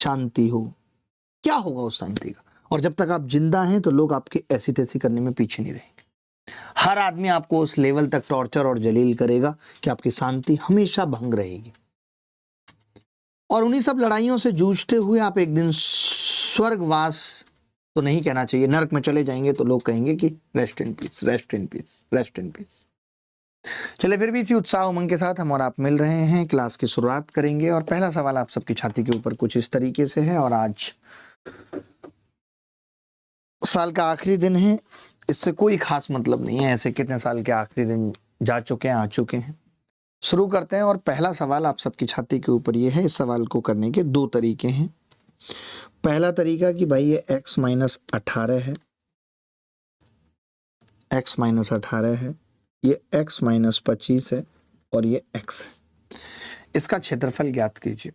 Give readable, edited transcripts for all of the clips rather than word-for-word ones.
शांति हो, क्या होगा उस शांति का? और जब तक आप जिंदा हैं तो लोग आपके ऐसी तैसी करने में पीछे नहीं रहेंगे। हर आदमी आपको उस लेवल तक टॉर्चर और जलील करेगा कि आपकी शांति हमेशा भंग रहेगी। और उन्हीं सब लड़ाइयों से जूझते हुए आप एक दिन स्वर्गवास तो नहीं कहना चाहिए, नरक में चले जाएंगे तो लोग कहेंगे कि rest in peace, rest in peace, rest in peace. चले, फिर भी इसी उत्साह उमंग के साथ हम और आप मिल रहे हैं, क्लास की शुरुआत करेंगे। और पहला सवाल आप सबकी छाती के ऊपर कुछ इस तरीके से है। और आज साल का आखिरी दिन है, इससे कोई खास मतलब नहीं है, ऐसे कितने साल के आखिरी दिन जा चुके हैं, आ चुके हैं। शुरू करते हैं। और पहला सवाल आप सबकी छाती के ऊपर ये है। इस सवाल को करने के दो तरीके हैं। पहला तरीका कि भाई ये x-18 है, x-18 है, ये x-25 है और ये x है। इसका क्षेत्रफल ज्ञात कीजिए।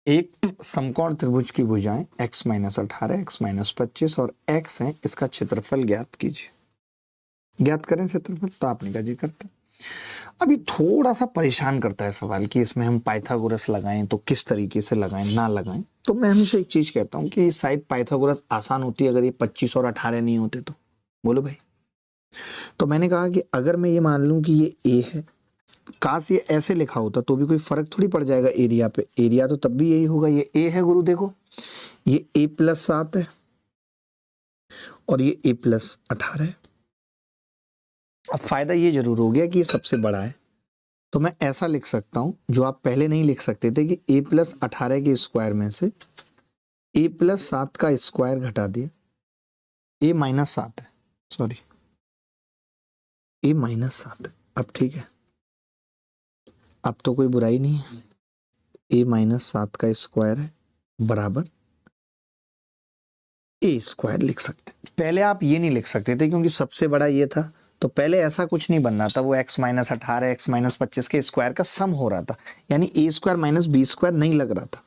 एक समकोण त्रिभुज की भुजाएं x-18, x-25 और x है, इसका क्षेत्रफल ज्ञात कीजिए। ज्ञात करें क्षेत्रफल, तो आपने कहा जी करते। अभी थोड़ा सा परेशान करता है सवाल कि इसमें हम पाइथागोरस लगाएं तो किस तरीके से लगाएं, ना लगाएं। तो मैं हमेशा एक चीज कहता हूं कि शायद पाइथागोरस आसान होती अगर ये 25 और 18 नहीं होते तो। बोलो भाई। तो मैंने कहा कि अगर मैं ये मान लूं कि ये ए है, काश ये ऐसे लिखा होता तो भी कोई फर्क थोड़ी पड़ जाएगा एरिया पे। एरिया तो तब भी यही होगा। ये ए है गुरु, देखो ये a+7 है और ये a+18 है। अब फायदा ये जरूर हो गया कि ये सबसे बड़ा है, तो मैं ऐसा लिख सकता हूं जो आप पहले नहीं लिख सकते थे कि a+18 के स्क्वायर में से a+7 का स्क्वायर घटा दिया, a-7 है, सॉरी a-7 है। अब ठीक है, अब तो कोई बुराई नहीं है। a-7 का स्क्वायर है बराबर a² लिख सकते हैं। पहले आप ये नहीं लिख सकते थे क्योंकि सबसे बड़ा ये था, तो पहले ऐसा कुछ नहीं बनना था। वो x-18 x-25 के स्क्वायर का सम हो रहा था, यानी a² - b² नहीं लग रहा था।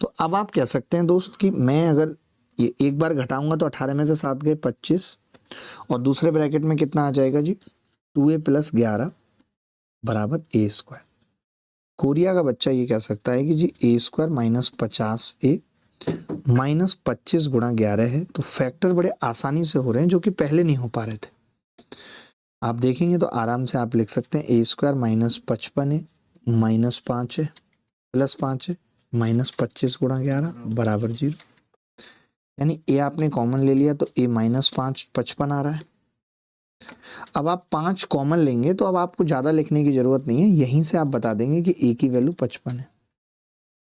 तो अब आप कह सकते हैं दोस्त कि मैं अगर ये एक बार घटाऊंगा तो 18 में से 7 गए 25 और दूसरे ब्रैकेट में कितना आ जाएगा जी 2a + 11 बराबर a²। कोरिया का बच्चा ये कह सकता है कि जी a² - 50a -25 × 11 है। तो फैक्टर बड़े आसानी से हो रहे हैं जो कि पहले नहीं हो पा रहे थे। आप देखेंगे तो आराम से आप लिख सकते हैं a² - 55 है -5 है +5 है -25 × 11 बराबर 0। यानी a आपने कॉमन ले लिया तो a -5 55 आ रहा है। अब आप 5 कॉमन लेंगे तो अब आपको ज़्यादा लिखने की ज़रूरत नहीं है, यहीं से आप बता देंगे कि a की वैल्यू 55 है।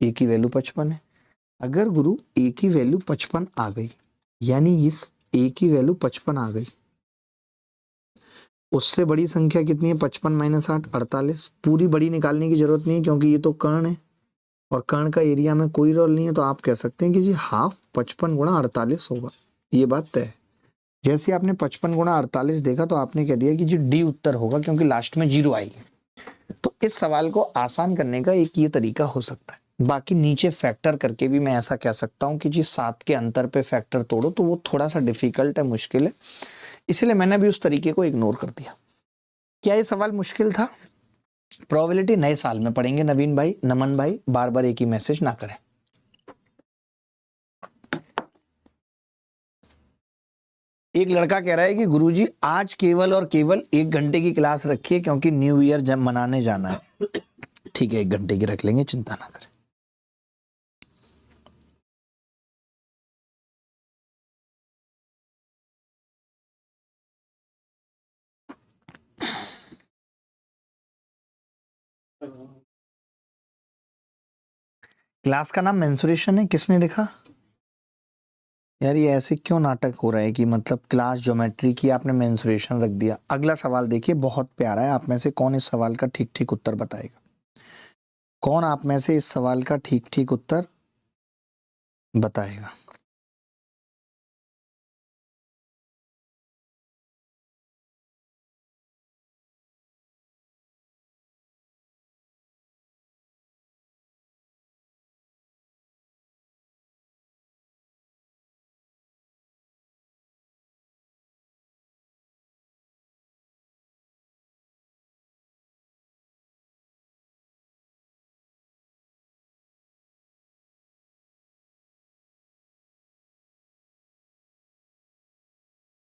a की वैल्यू 55 है। अगर गुरु a की वैल्यू 55 आ गई, यानी इस a की वैल्यू 55 आ गई, उससे बड़ी संख्या कितनी है 55 - 8 48। पूरी बड़ी निकालने की जरूरत नहीं है क्योंकि ये तो कर्ण है और कर्ण का एरिया में कोई रोल नहीं है। तो आप कह सकते हैं कि जी हाफ 55 × 48 होगा। ये बात तय है। जैसे आपने 55 × 48 देखा तो आपने कह दिया कि जी डी उत्तर होगा क्योंकि लास्ट में 0 आएगी। तो इस सवाल को आसान करने का एक ये तरीका हो सकता है। बाकी नीचे फैक्टर करके भी मैं ऐसा कह सकता हूं कि जी 7 के अंतर पे फैक्टर तोड़ो, तो वो थोड़ा सा डिफिकल्ट है, मुश्किल है, इसलिए मैंने भी उस तरीके को इग्नोर कर दिया। क्या ये सवाल मुश्किल था? प्रोबेबिलिटी नए साल में पढ़ेंगे नवीन भाई, नमन भाई, बार बार एक ही मैसेज ना करें। एक लड़का कह रहा है कि गुरुजी आज केवल और केवल 1 घंटे की क्लास रखिए क्योंकि न्यू ईयर जब मनाने जाना है। ठीक है, 1 घंटे की रख लेंगे, चिंता ना करें। क्लास का नाम मेंसुरेशन है, किसने लिखा? यार ये ऐसे क्यों नाटक हो रहा है कि मतलब क्लास ज्योमेट्री की आपने मेंसुरेशन रख दिया। अगला सवाल देखिए, बहुत प्यारा है। आप में से कौन इस सवाल का ठीक ठीक उत्तर बताएगा? कौन आप में से इस सवाल का ठीक ठीक उत्तर बताएगा?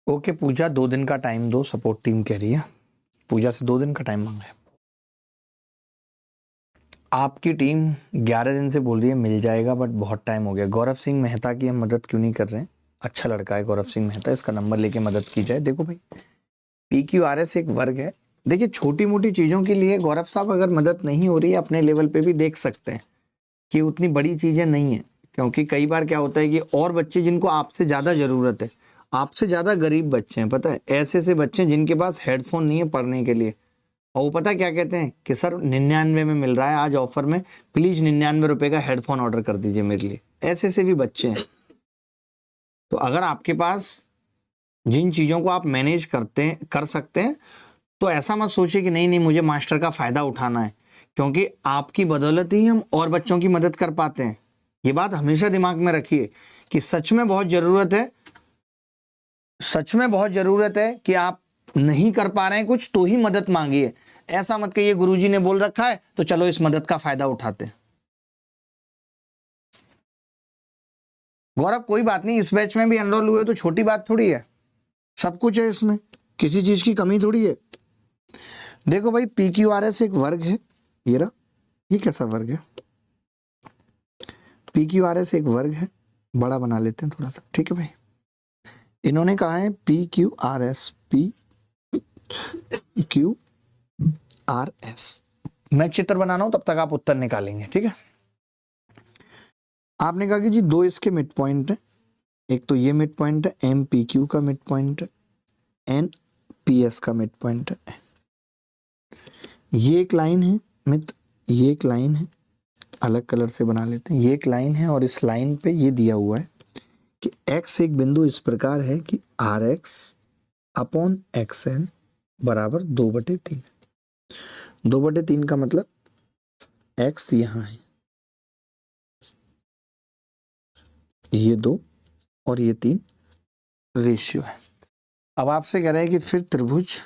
ओके पूजा, 2 दिन का टाइम दो, सपोर्ट टीम कह रही है। पूजा से 2 दिन का टाइम मांगा है। आपकी टीम 11 दिन से बोल रही है मिल जाएगा, बट बहुत टाइम हो गया। गौरव सिंह मेहता की हम मदद क्यों नहीं कर रहे हैं? अच्छा लड़का है गौरव सिंह मेहता, इसका नंबर लेके मदद की जाए। देखो भाई, PQRS एक वर्ग है। देखिए छोटी मोटी चीजों के लिए गौरव साहब अगर मदद नहीं हो रही है, अपने लेवल पे भी देख सकते हैं कि उतनी बड़ी चीजें नहीं है। क्योंकि कई बार क्या होता है कि और बच्चे जिनको आपसे ज्यादा जरूरत है, आपसे ज्यादा गरीब बच्चे हैं, पता है, ऐसे ऐसे बच्चे हैं जिनके पास हेडफोन नहीं है पढ़ने के लिए, और वो पता क्या कहते हैं कि सर 99 में मिल रहा है आज ऑफर में, प्लीज 99 रुपए का हेडफोन ऑर्डर कर दीजिए मेरे लिए। ऐसे ऐसे भी बच्चे हैं। तो अगर आपके पास जिन चीजों को आप मैनेज कर सकते हैं, तो ऐसा मत सोचिए कि नहीं नहीं मुझे मास्टर का फायदा उठाना है, क्योंकि आपकी बदौलत ही हम और बच्चों की मदद कर पाते हैं। ये बात हमेशा दिमाग में रखिए कि सच में बहुत जरूरत है, सच में बहुत जरूरत है कि आप नहीं कर पा रहे हैं कुछ तो ही मदद मांगिए। ऐसा मत कहिए गुरुजी ने बोल रखा है तो चलो इस मदद का फायदा उठाते हैं। गौरव कोई बात नहीं, इस बैच में भी एनरोल हुए तो छोटी बात थोड़ी है, सब कुछ है इसमें, किसी चीज की कमी थोड़ी है। देखो भाई PQRS एक वर्ग है, ये रहा, ये कैसा वर्ग है? PQRS एक वर्ग है, बड़ा बना लेते हैं थोड़ा सा, ठीक है भाई। इन्होंने कहा है PQRS, PQRS। मैं चित्र बना रहा हूं तब तक आप उत्तर निकालेंगे, ठीक है। आपने कहा कि जी 2 इसके मिड पॉइंट है, एक तो ये मिड पॉइंट है, MPQ का मिड पॉइंट है, NPS का मिड पॉइंट है। ये एक लाइन है मित्र, ये एक लाइन है, अलग कलर से बना लेते हैं। ये एक लाइन है और इस लाइन पे ये दिया हुआ है कि x एक बिंदु इस प्रकार है कि RX अपॉन XN बराबर 2/3। 2/3 का मतलब x यहां है, ये 2 और ये 3 रेशियो है। अब आपसे कह रहे हैं कि फिर त्रिभुज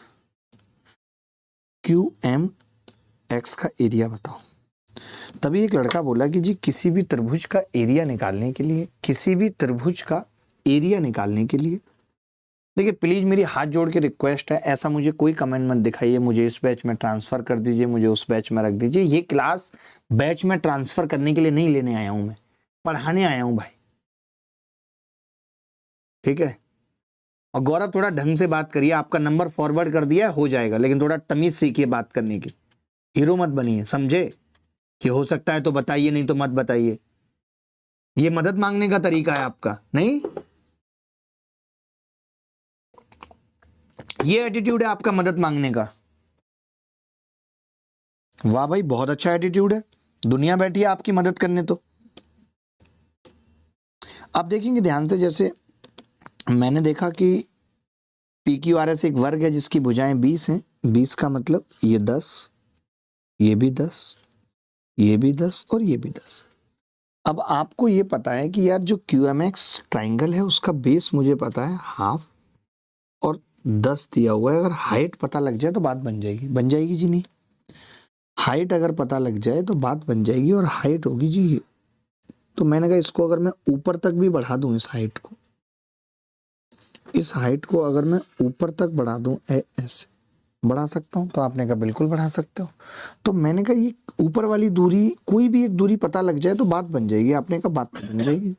QMX का एरिया बताओ। तभी एक लड़का बोला कि जी किसी भी त्रिभुज का एरिया निकालने के लिए, किसी भी त्रिभुज का एरिया निकालने के लिए, देखिए प्लीज मेरी हाथ जोड़ के रिक्वेस्ट है, ऐसा मुझे कोई कमेंट मत दिखाइए मुझे इस बैच में ट्रांसफर कर दीजिए, मुझे उस बैच में रख दीजिए। ये क्लास बैच में ट्रांसफर करने के लिए नहीं लेने आया हूं, मैं पढ़ाने आया हूं भाई, ठीक है। और गौरव थोड़ा ढंग से बात करिए, आपका नंबर फॉरवर्ड कर दिया हो जाएगा, लेकिन थोड़ा तमीज सीखिए बात करने की, हीरो मत बनिए, समझे? कि हो सकता है तो बताइए, नहीं तो मत बताइए। ये मदद मांगने का तरीका है आपका? नहीं, ये एटीट्यूड है आपका मदद मांगने का। वाह भाई बहुत अच्छा एटीट्यूड है, दुनिया बैठी है आपकी मदद करने। तो आप देखेंगे ध्यान से, जैसे मैंने देखा कि PQRS एक वर्ग है जिसकी भुजाएं 20 हैं। 20 का मतलब ये 10, ये भी 10, ये भी 10 और ये भी 10। अब आपको ये पता है कि यार जो QMX ट्राइंगल है उसका बेस मुझे पता है हाफ और 10 दिया हुआ है। अगर हाइट पता लग जाए तो बात बन जाएगी, बन जाएगी जी? नहीं, हाइट अगर पता लग जाए तो बात बन जाएगी, और हाइट होगी जी ये। तो मैंने कहा इसको अगर मैं ऊपर तक भी बढ़ा दूं, इस हाइट को, इस हाइट को अगर मैं ऊपर तक बढ़ा दूं, ऐसे बढ़ा सकता हूं? तो आपने कहा बिल्कुल बढ़ा सकते हो। तो मैंने कहा ये ऊपर वाली दूरी, कोई भी एक दूरी पता लग जाए तो बात बन जाएगी। आपने कहा बात बन जाएगी,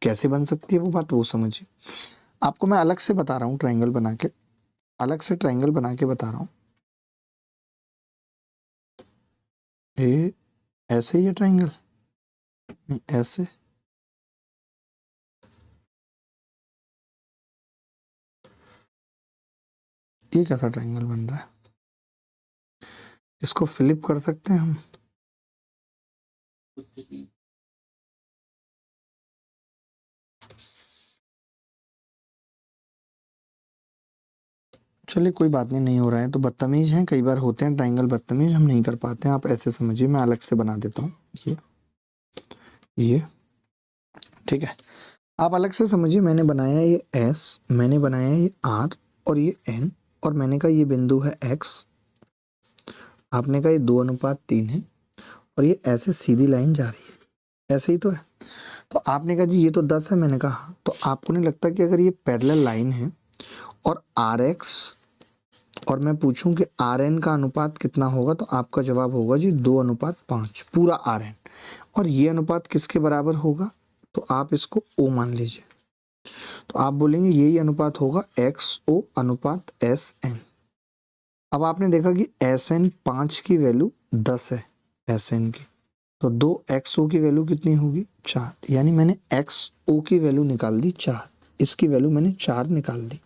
कैसे बन सकती है वो बात, वो समझिए। आपको मैं अलग से बता रहा हूँ, ट्राइंगल बना के, अलग से ट्राइंगल बना के बता रहा हूँ। ये ऐसे ही है ट्राइंगल, ऐसे, ये कैसा ट्राइंगल बन रहा है? इसको फ्लिप कर सकते हैं हम? चलिए कोई बात नहीं, नहीं हो रहा है तो बदतमीज हैं, कई बार होते हैं ट्राइंगल बदतमीज, हम नहीं कर पाते हैं। आप ऐसे समझिए, मैं अलग से बना देता हूँ। ये ठीक है, आप अलग से समझिए। मैंने बनाया ये S, मैंने बनाया ये R और ये N, और मैंने कहा ये बिंदु है X, आपने कहा ये 2:3 है, और ये ऐसे सीधी लाइन जा रही है, ऐसे ही तो है। तो आपने कहा जी ये तो 10 है, मैंने कहा हाँ। तो आपको नहीं लगता कि अगर ये पैरेलल लाइन है और आर एक्स, और मैं पूछूं कि आर एन का अनुपात कितना होगा, तो आपका जवाब होगा जी 2:5 पूरा आर एन। और ये अनुपात किसके बराबर होगा, तो आप इसको ओ मान लीजिए, तो आप बोलेंगे यही अनुपात होगा एक्स ओ अनुपात एस एन। अब आपने देखा कि एस एन 5 की वैल्यू 10 है एस एन की, तो 2 XO की वैल्यू कितनी होगी 4, यानी मैंने XO की वैल्यू निकाल दी 4, इसकी वैल्यू मैंने 4 निकाल दी।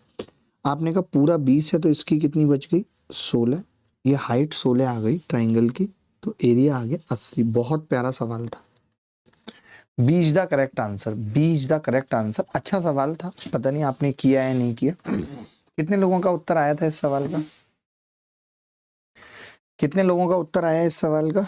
आपने कहा पूरा 20 है तो इसकी कितनी बच गई 16, ये हाइट 16 आ गई ट्राइंगल की, तो एरिया आ गया 80। बहुत प्यारा सवाल था, B is the correct answer, B is the correct answer. अच्छा सवाल था, पता नहीं आपने किया या नहीं किया। कितने लोगों का उत्तर आया था इस सवाल का, कितने लोगों का उत्तर आया इस सवाल का?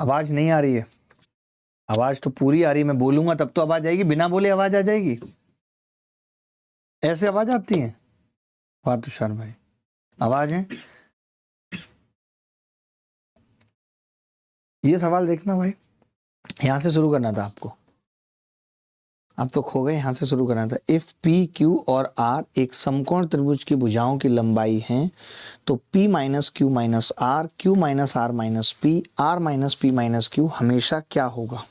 आवाज नहीं आ रही है? आवाज तो पूरी आ रही है, मैं बोलूंगा तब तो आवाज आएगी, बिना बोले आवाज आ जाएगी? ऐसे आवाज आती है? वाह तुषार भाई, आवाज है। ये सवाल देखना भाई, यहां से शुरू करना था आपको, आप तो खो गए। यहां से शुरू करना था। इफ पी क्यू और आर एक समकोण त्रिभुज की भुजाओं की लंबाई है, तो P minus Q minus R, Q minus R minus P, R minus P minus Q हमेशा क्या होगा?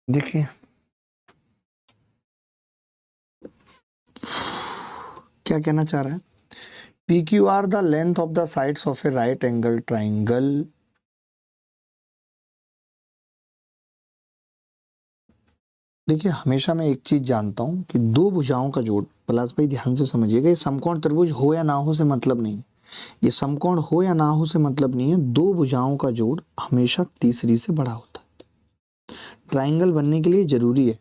देखिए क्या कहना चाह रहा है। P Q R the length of the sides of a right angle triangle. देखिए हमेशा मैं एक चीज जानता हूं कि दो भुजाओं का जोड़, प्लस भाई ध्यान से समझिएगा, ये समकोण त्रिभुज हो या ना हो से मतलब नहीं, ये समकोण हो या ना हो से मतलब नहीं है। दो भुजाओं का जोड़ हमेशा तीसरी से बड़ा होता है, ट्राइंगल बनने के लिए जरूरी है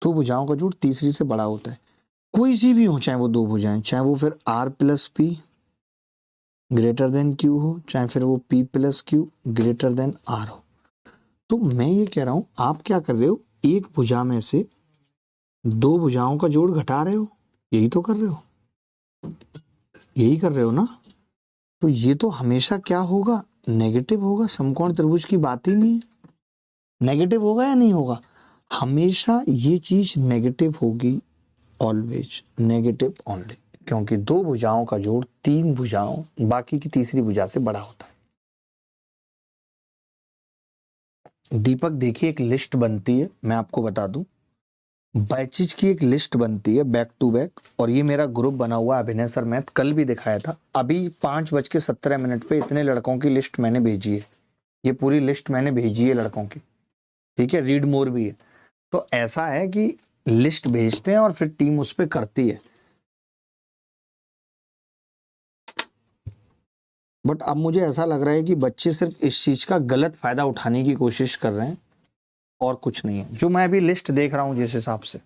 दो भुजाओं का जोड़ तीसरी से बड़ा होता है। कोई सी भी हो, चाहे वो दो भुजाएं, चाहे वो फिर R plus P greater than Q हो, चाहे फिर वो P plus Q greater than R हो। तो मैं ये कह रहा हूं, आप क्या कर रहे हो, एक भुजा में से दो भुजाओं का जोड़ घटा रहे हो, यही तो कर रहे हो, यही कर रहे हो ना। तो ये तो हमेशा क्या होगा, नेगेटिव होगा। समकोण त्रिभुज की बात ही नहीं है, नेगेटिव होगा या नहीं होगा, हमेशा ये चीज नेगेटिव होगी, ऑलवेज नेगेटिव ओनली, क्योंकि दो भुजाओं का जोड़ तीन भुजाओं बाकी की तीसरी भुजा से बड़ा होता है। दीपक देखिए एक लिस्ट बनती है, मैं आपको बता दूं, बैचेज की एक लिस्ट बनती है बैक टू बैक, और ये मेरा ग्रुप बना हुआ अभिनय सर मैथ, कल भी दिखाया था। अभी 5:17 पे इतने लड़कों की लिस्ट मैंने भेजी है, ये पूरी लिस्ट मैंने भेजी है लड़कों की, ठीक है, रीड मोर भी है। तो ऐसा है कि लिस्ट भेजते हैं और फिर टीम उस पर करती है। बट अब मुझे ऐसा लग रहा है कि बच्चे सिर्फ इस चीज का गलत फायदा उठाने की कोशिश कर रहे हैं और कुछ नहीं है, जो मैं अभी लिस्ट देख रहा हूं जिस हिसाब से।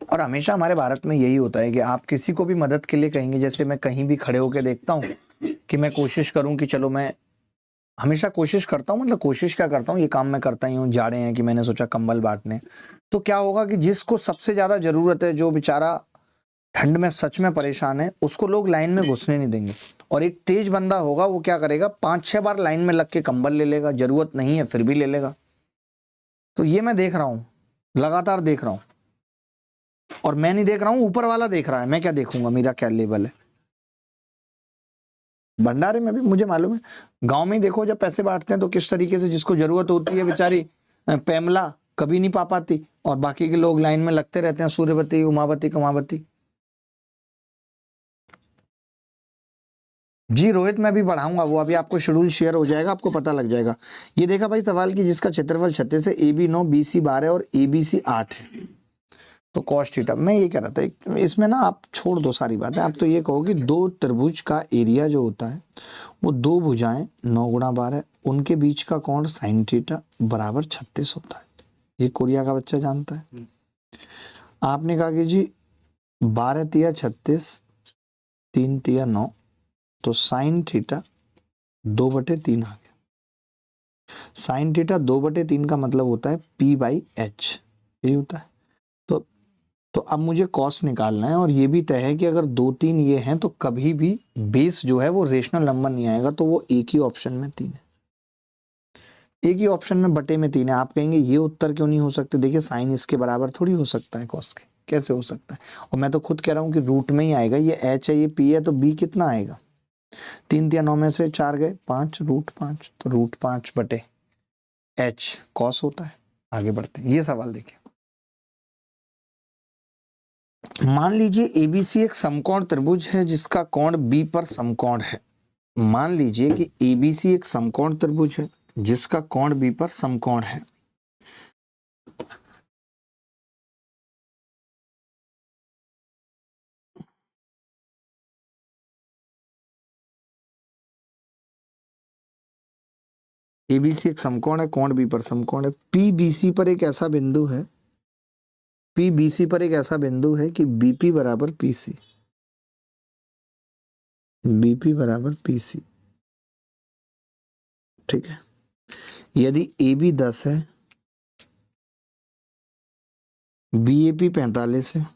और हमेशा हमारे भारत में यही होता है कि आप किसी को भी मदद के लिए कहेंगे, जैसे मैं कहीं भी खड़े होकर देखता हूं कि मैं कोशिश करूं कि चलो, मैं हमेशा कोशिश करता हूं, मतलब कोशिश क्या करता हूं, ये काम मैं करता ही हूं, जा रहे हैं कि मैंने सोचा कंबल बांटने, तो क्या होगा कि जिसको सबसे ज्यादा जरूरत है, जो बेचारा ठंड में सच में परेशान है, उसको लोग लाइन में घुसने नहीं देंगे। और एक तेज बंदा होगा, वो क्या करेगा, 5-6 बार लाइन में लग के कंबल ले लेगा, जरूरत नहीं है फिर भी ले लेगा। तो ये मैं देख रहा हूं, लगातार देख रहा हूं, और मैं नहीं देख रहा हूं, ऊपर वाला देख रहा है, मैं क्या देखूंगा, मेरा क्या लेवल है। भंडारे में भी मुझे मालूम है, गांव में ही देखो जब पैसे बांटते हैं तो किस तरीके से जिसको जरूरत होती है बेचारी पैमला कभी नहीं पा पाती, और बाकी के लोग लाइन में लगते रहते हैं, सूर्यवती उमावती कमावती। जी रोहित, मैं भी बढ़ाऊंगा, वो अभी आपको शेड्यूल शेयर हो जाएगा, आपको पता लग जाएगा। ये देखा भाई सवाल की, जिसका क्षेत्रफल 36 है, ए बी 9, बी सी 12 और ए बी सी 8 है, तो कॉस थीटा। मैं ये कह रहा था इसमें ना आप छोड़ दो सारी बातें, आप तो ये कहो कि दो त्रिभुज का एरिया जो होता है वो दो भुजाएं 9 गुणा 12, उनके बीच का कोण साइन थीटा बराबर 36 होता है। ये कोरिया का बच्चा जानता है। आपने कहा कि जी 12 तिया 36, 3 तिया 9, तो साइन थीटा 2/3 आ गया। साइन थीटा 2/3 का मतलब होता है P/H, यही होता है। तो अब मुझे कॉस निकालना है, और ये भी तय है कि अगर 2 3 ये हैं तो कभी भी बेस जो है वो रेशनल नंबर नहीं आएगा, तो वो एक ही ऑप्शन में 3 है, एक ही ऑप्शन में बटे में 3 है। आप कहेंगे ये उत्तर क्यों नहीं हो सकते? देखिए साइन इसके बराबर थोड़ी हो सकता है कॉस के, कैसे हो सकता है? और मैं तो खुद कह रहा हूँ कि रूट में ही आएगा, ये एच है, ये पी है, तो बी कितना आएगा? 3 या 9 में से 4 गए, 5, √5, तो √5 बटे एच कॉस होता है। आगे बढ़ते हैं, ये सवाल देखिए। मान लीजिए एबीसी एक समकोण त्रिभुज है जिसका कोण बी पर समकोण है। मान लीजिए कि एबीसी एक समकोण त्रिभुज है जिसका कोण बी पर समकोण है। एबीसी एक समकोण है, कोण बी पर समकोण है। पीबीसी पर एक ऐसा बिंदु है, पीबीसी पर एक ऐसा बिंदु है कि बीपी बराबर पीसी, बीपी बराबर पीसी, ठीक है। यदि ए बी 10 है, बी ए पी 45 है,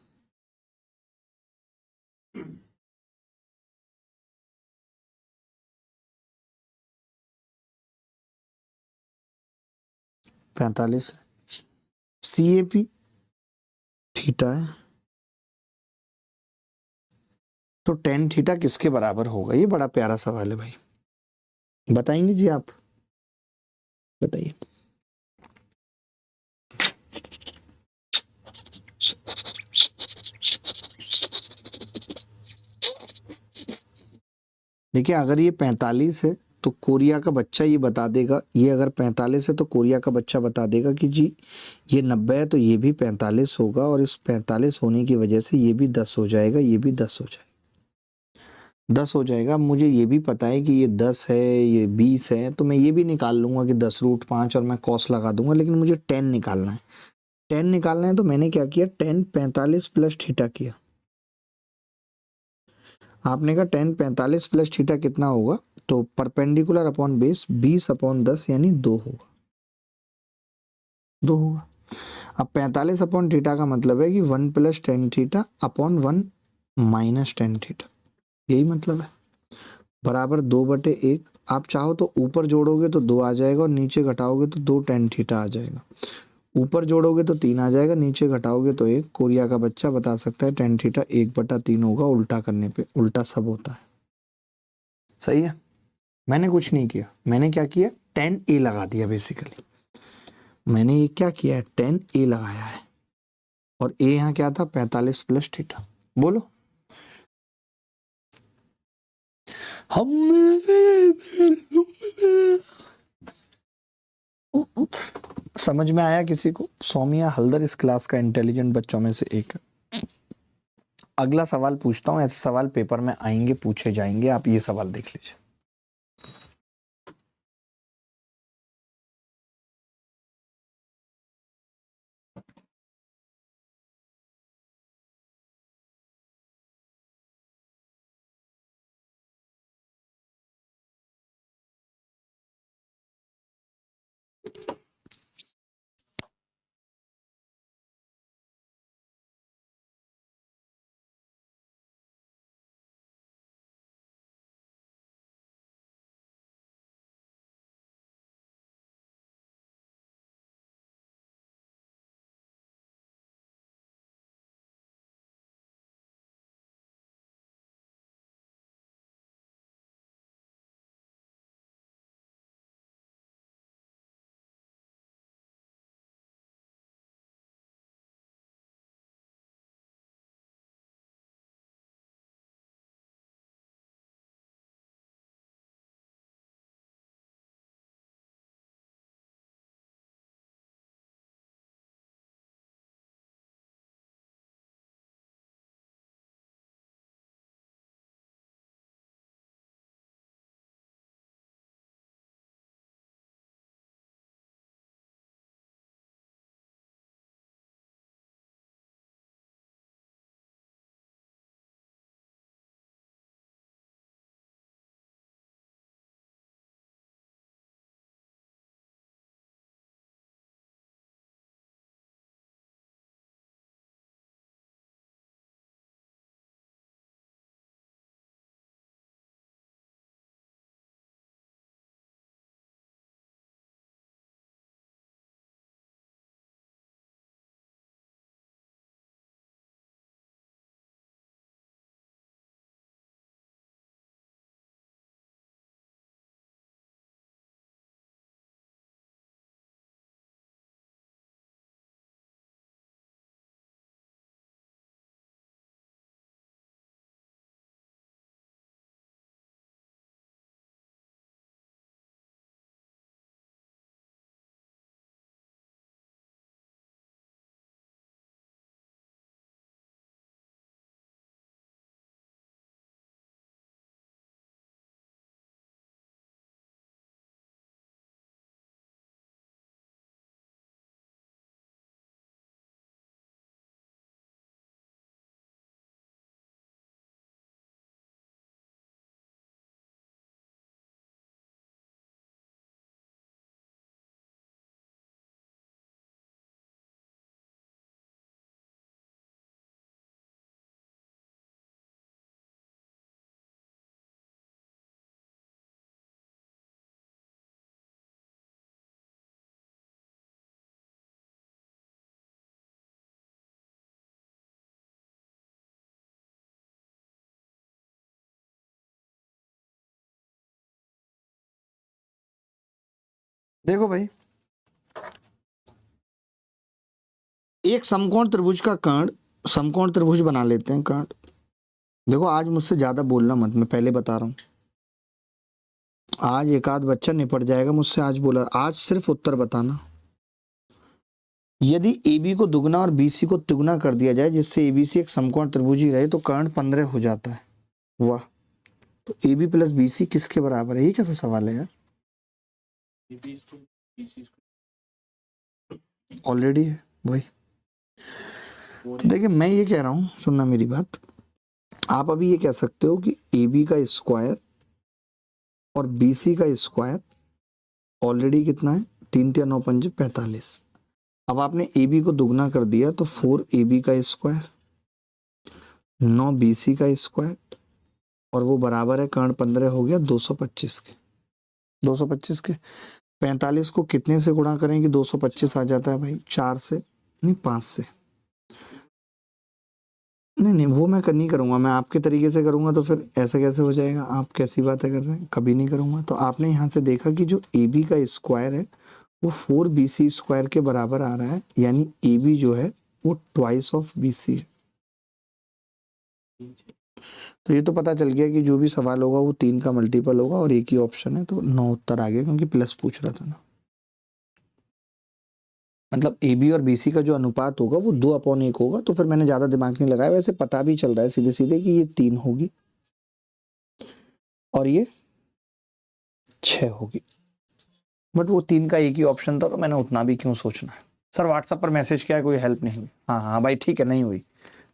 पैंतालीस है, सी ए पी थीटा है, तो टेन थीटा किसके बराबर होगा? ये बड़ा प्यारा सवाल है भाई, बताएंगे जी आप? बताइए। देखिए अगर ये 45 है तो कोरिया का बच्चा ये बता देगा, ये अगर 45 है तो कोरिया का बच्चा बता देगा कि जी ये 90 है तो ये भी 45 होगा, और इस 45 होने की वजह से ये भी 10 हो जाएगा, ये भी 10 हो जाएगा, 10 हो जाएगा। मुझे ये भी पता है कि ये 10 है, ये 20 है, तो मैं ये भी निकाल लूंगा कि 10√5, और मैं कॉस लगा दूंगा, लेकिन मुझे 10 निकालना है। 10 निकालना है तो मैंने क्या किया, 10 45 प्लस थीटा किया। आपने कहा 10 45 प्लस थीटा कितना होगा, तो परपेंडिकुलर अपॉन बेस 20/10 यानी 2 होगा, 2 होगा। अब 45 अपॉन थीटा का मतलब है कि 1 + tan theta upon 1 - tan theta, यही मतलब है, बराबर 2/1। आप चाहो तो ऊपर जोड़ोगे तो 2 आ जाएगा, और नीचे घटाओगे तो 2 tan थीटा आ जाएगा। ऊपर जोड़ोगे तो 3 आ जाएगा, नीचे घटाओगे तो 1। कोरिया का बच्चा बता सकता है tan थीटा 1/3 होगा, उल्टा करने पे उल्टा सब होता है। सही है, मैंने कुछ नहीं किया, मैंने क्या किया, tan a लगा दिया। बेसिकली मैंने ये क्या किया है, tan a लगाया है, और a यहाँ क्या था, 45 प्लस थीटा। बोलो हम, समझ में आया किसी को? सौम्या हल्दर इस क्लास का इंटेलिजेंट बच्चों में से एक है। अगला सवाल पूछता हूँ, ऐसे सवाल पेपर में आएंगे, पूछे जाएंगे, आप ये सवाल देख लीजिए। देखो भाई, एक समकोण त्रिभुज का कर्ण, समकोण त्रिभुज बना लेते हैं कर्ण। देखो आज मुझसे ज्यादा बोलना मत, मैं पहले बता रहा हूं। आज एक आध बच्चा निपट जाएगा मुझसे, आज बोला, आज सिर्फ उत्तर बताना। यदि AB को दुगना और BC को तिगुना कर दिया जाए जिससे ABC एक समकोण त्रिभुज ही रहे तो कर्ण 15 हो जाता है। वाह, तो AB प्लस BC किसके बराबर है? ये कैसा सवाल है यार? ऑलरेडी है वही। तो देखिए मैं ये कह रहा हूं, सुनना मेरी बात, आप अभी ये कह सकते हो कि AB का स्क्वायर और BC का स्क्वायर ऑलरेडी कितना है? 3 3 9 5 45। अब आपने AB को दुगना कर दिया तो 4AB का स्क्वायर, 9BC का स्क्वायर, और वो बराबर है कर्ण 15 हो गया 225 के। 225 के 45 को कितने से गुणा करेंगे? 225 आ जाता है भाई, 4 से नहीं 5 से। नहीं वो मैं नहीं करूंगा, मैं आपके तरीके से करूंगा तो फिर ऐसा कैसे हो जाएगा? आप कैसी बातें कर रहे हैं, कभी नहीं करूंगा। तो आपने यहाँ से देखा कि जो AB का स्क्वायर है वो 4BC स्क्वायर के बराबर आ रहा है, यानी AB जो है वो ट्वाइस ऑफ BC है। तो ये तो पता चल गया कि जो भी सवाल होगा वो 3 का मल्टीपल होगा और एक ही ऑप्शन है, तो 9 उत्तर आ गया, क्योंकि प्लस पूछ रहा था ना। मतलब AB और BC का जो अनुपात होगा वो 2/1 होगा। तो फिर मैंने ज्यादा दिमाग नहीं लगाया, वैसे पता भी चल रहा है सीधे सीधे कि ये 3 होगी और ये 6 होगी, बट वो 3 का एक ही ऑप्शन था तो मैंने उतना भी क्यों सोचना है। सर व्हाट्सएप पर मैसेज किया, कोई हेल्प नहीं हुई? हाँ हाँ भाई ठीक है, नहीं हुई।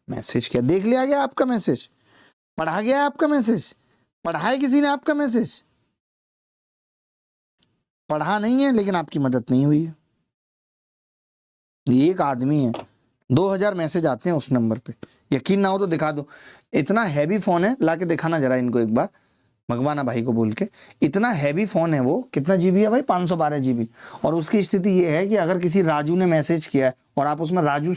मैसेज किया, देख लिया गया आपका मैसेज, पढ़ा गया आपका मैसेज, पढ़ा है किसी ने आपका मैसेज? पढ़ा नहीं है, लेकिन आपकी मदद नहीं हुई है। एक आदमी है, 2000 मैसेज आते हैं उस नंबर पे, यकीन ना हो तो दिखा दो। इतना हैवी फोन है, लाके दिखाना जरा इनको एक बार, भगवाना भाई को बोल के। इतना हैवी फोन है वो, कितना जीबी है भाई? 512 जीबी। और उसकी स्थिति ये है कि अगर किसी राजू ने मैसेज किया है और आप उसमें राजू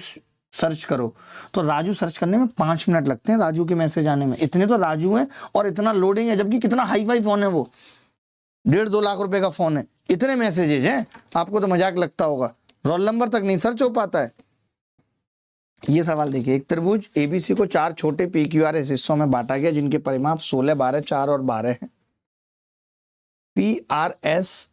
सर्च करो तो राजू सर्च करने में 5 मिनट लगते हैं राजू के मैसेज आने में। इतने तो राजू हैं और इतना लोडिंग है, जबकि कितना हाई फाई फोन है वो, 1.5-2 लाख रुपए का फोन है, इतने मैसेजेज हैं, आपको तो मजाक लगता होगा। रोल नंबर तक नहीं सर्च हो पाता है। ये सवाल देखिए, एक त्रिभुज ABC को 4 छोटे PQRS हिस्सों में बांटा गया जिनके परिमाप 16, 12, 4 और 12 हैं। PRS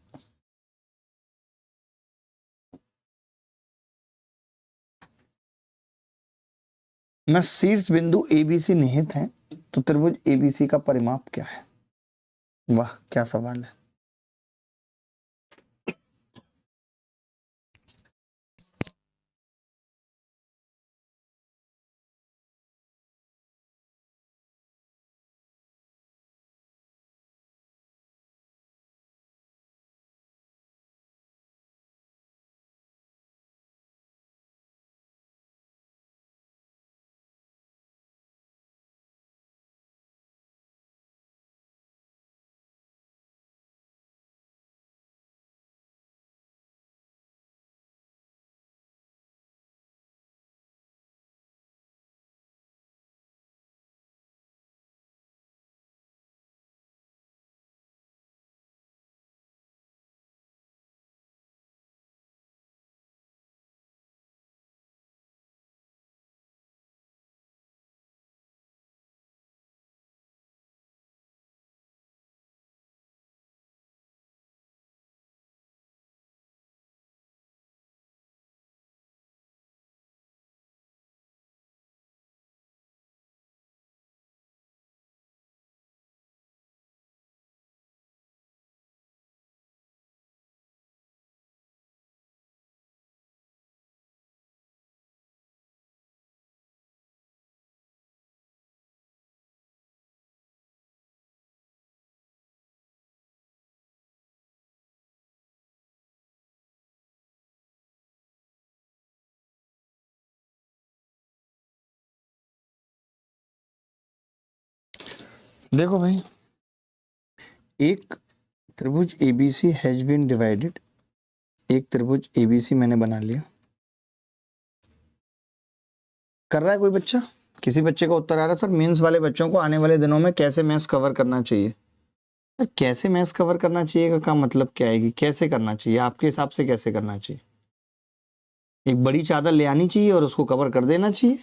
में शीर्ष बिंदु ABC निहित है, तो त्रिभुज ABC का परिमाप क्या है? वाह क्या सवाल है। देखो भाई, एक त्रिभुज ABC हैज बीन डिवाइडेड, एक त्रिभुज ABC मैंने बना लिया। कर रहा है कोई बच्चा? किसी बच्चे का उत्तर आ रहा है सर मेंस वाले बच्चों को आने वाले दिनों में कैसे मैथ्स कवर करना चाहिए? कैसे मैच कवर करना चाहिए का मतलब क्या है कि कैसे करना चाहिए, आपके हिसाब से कैसे करना चाहिए? एक बड़ी चादर ले आनी चाहिए और उसको कवर कर देना चाहिए,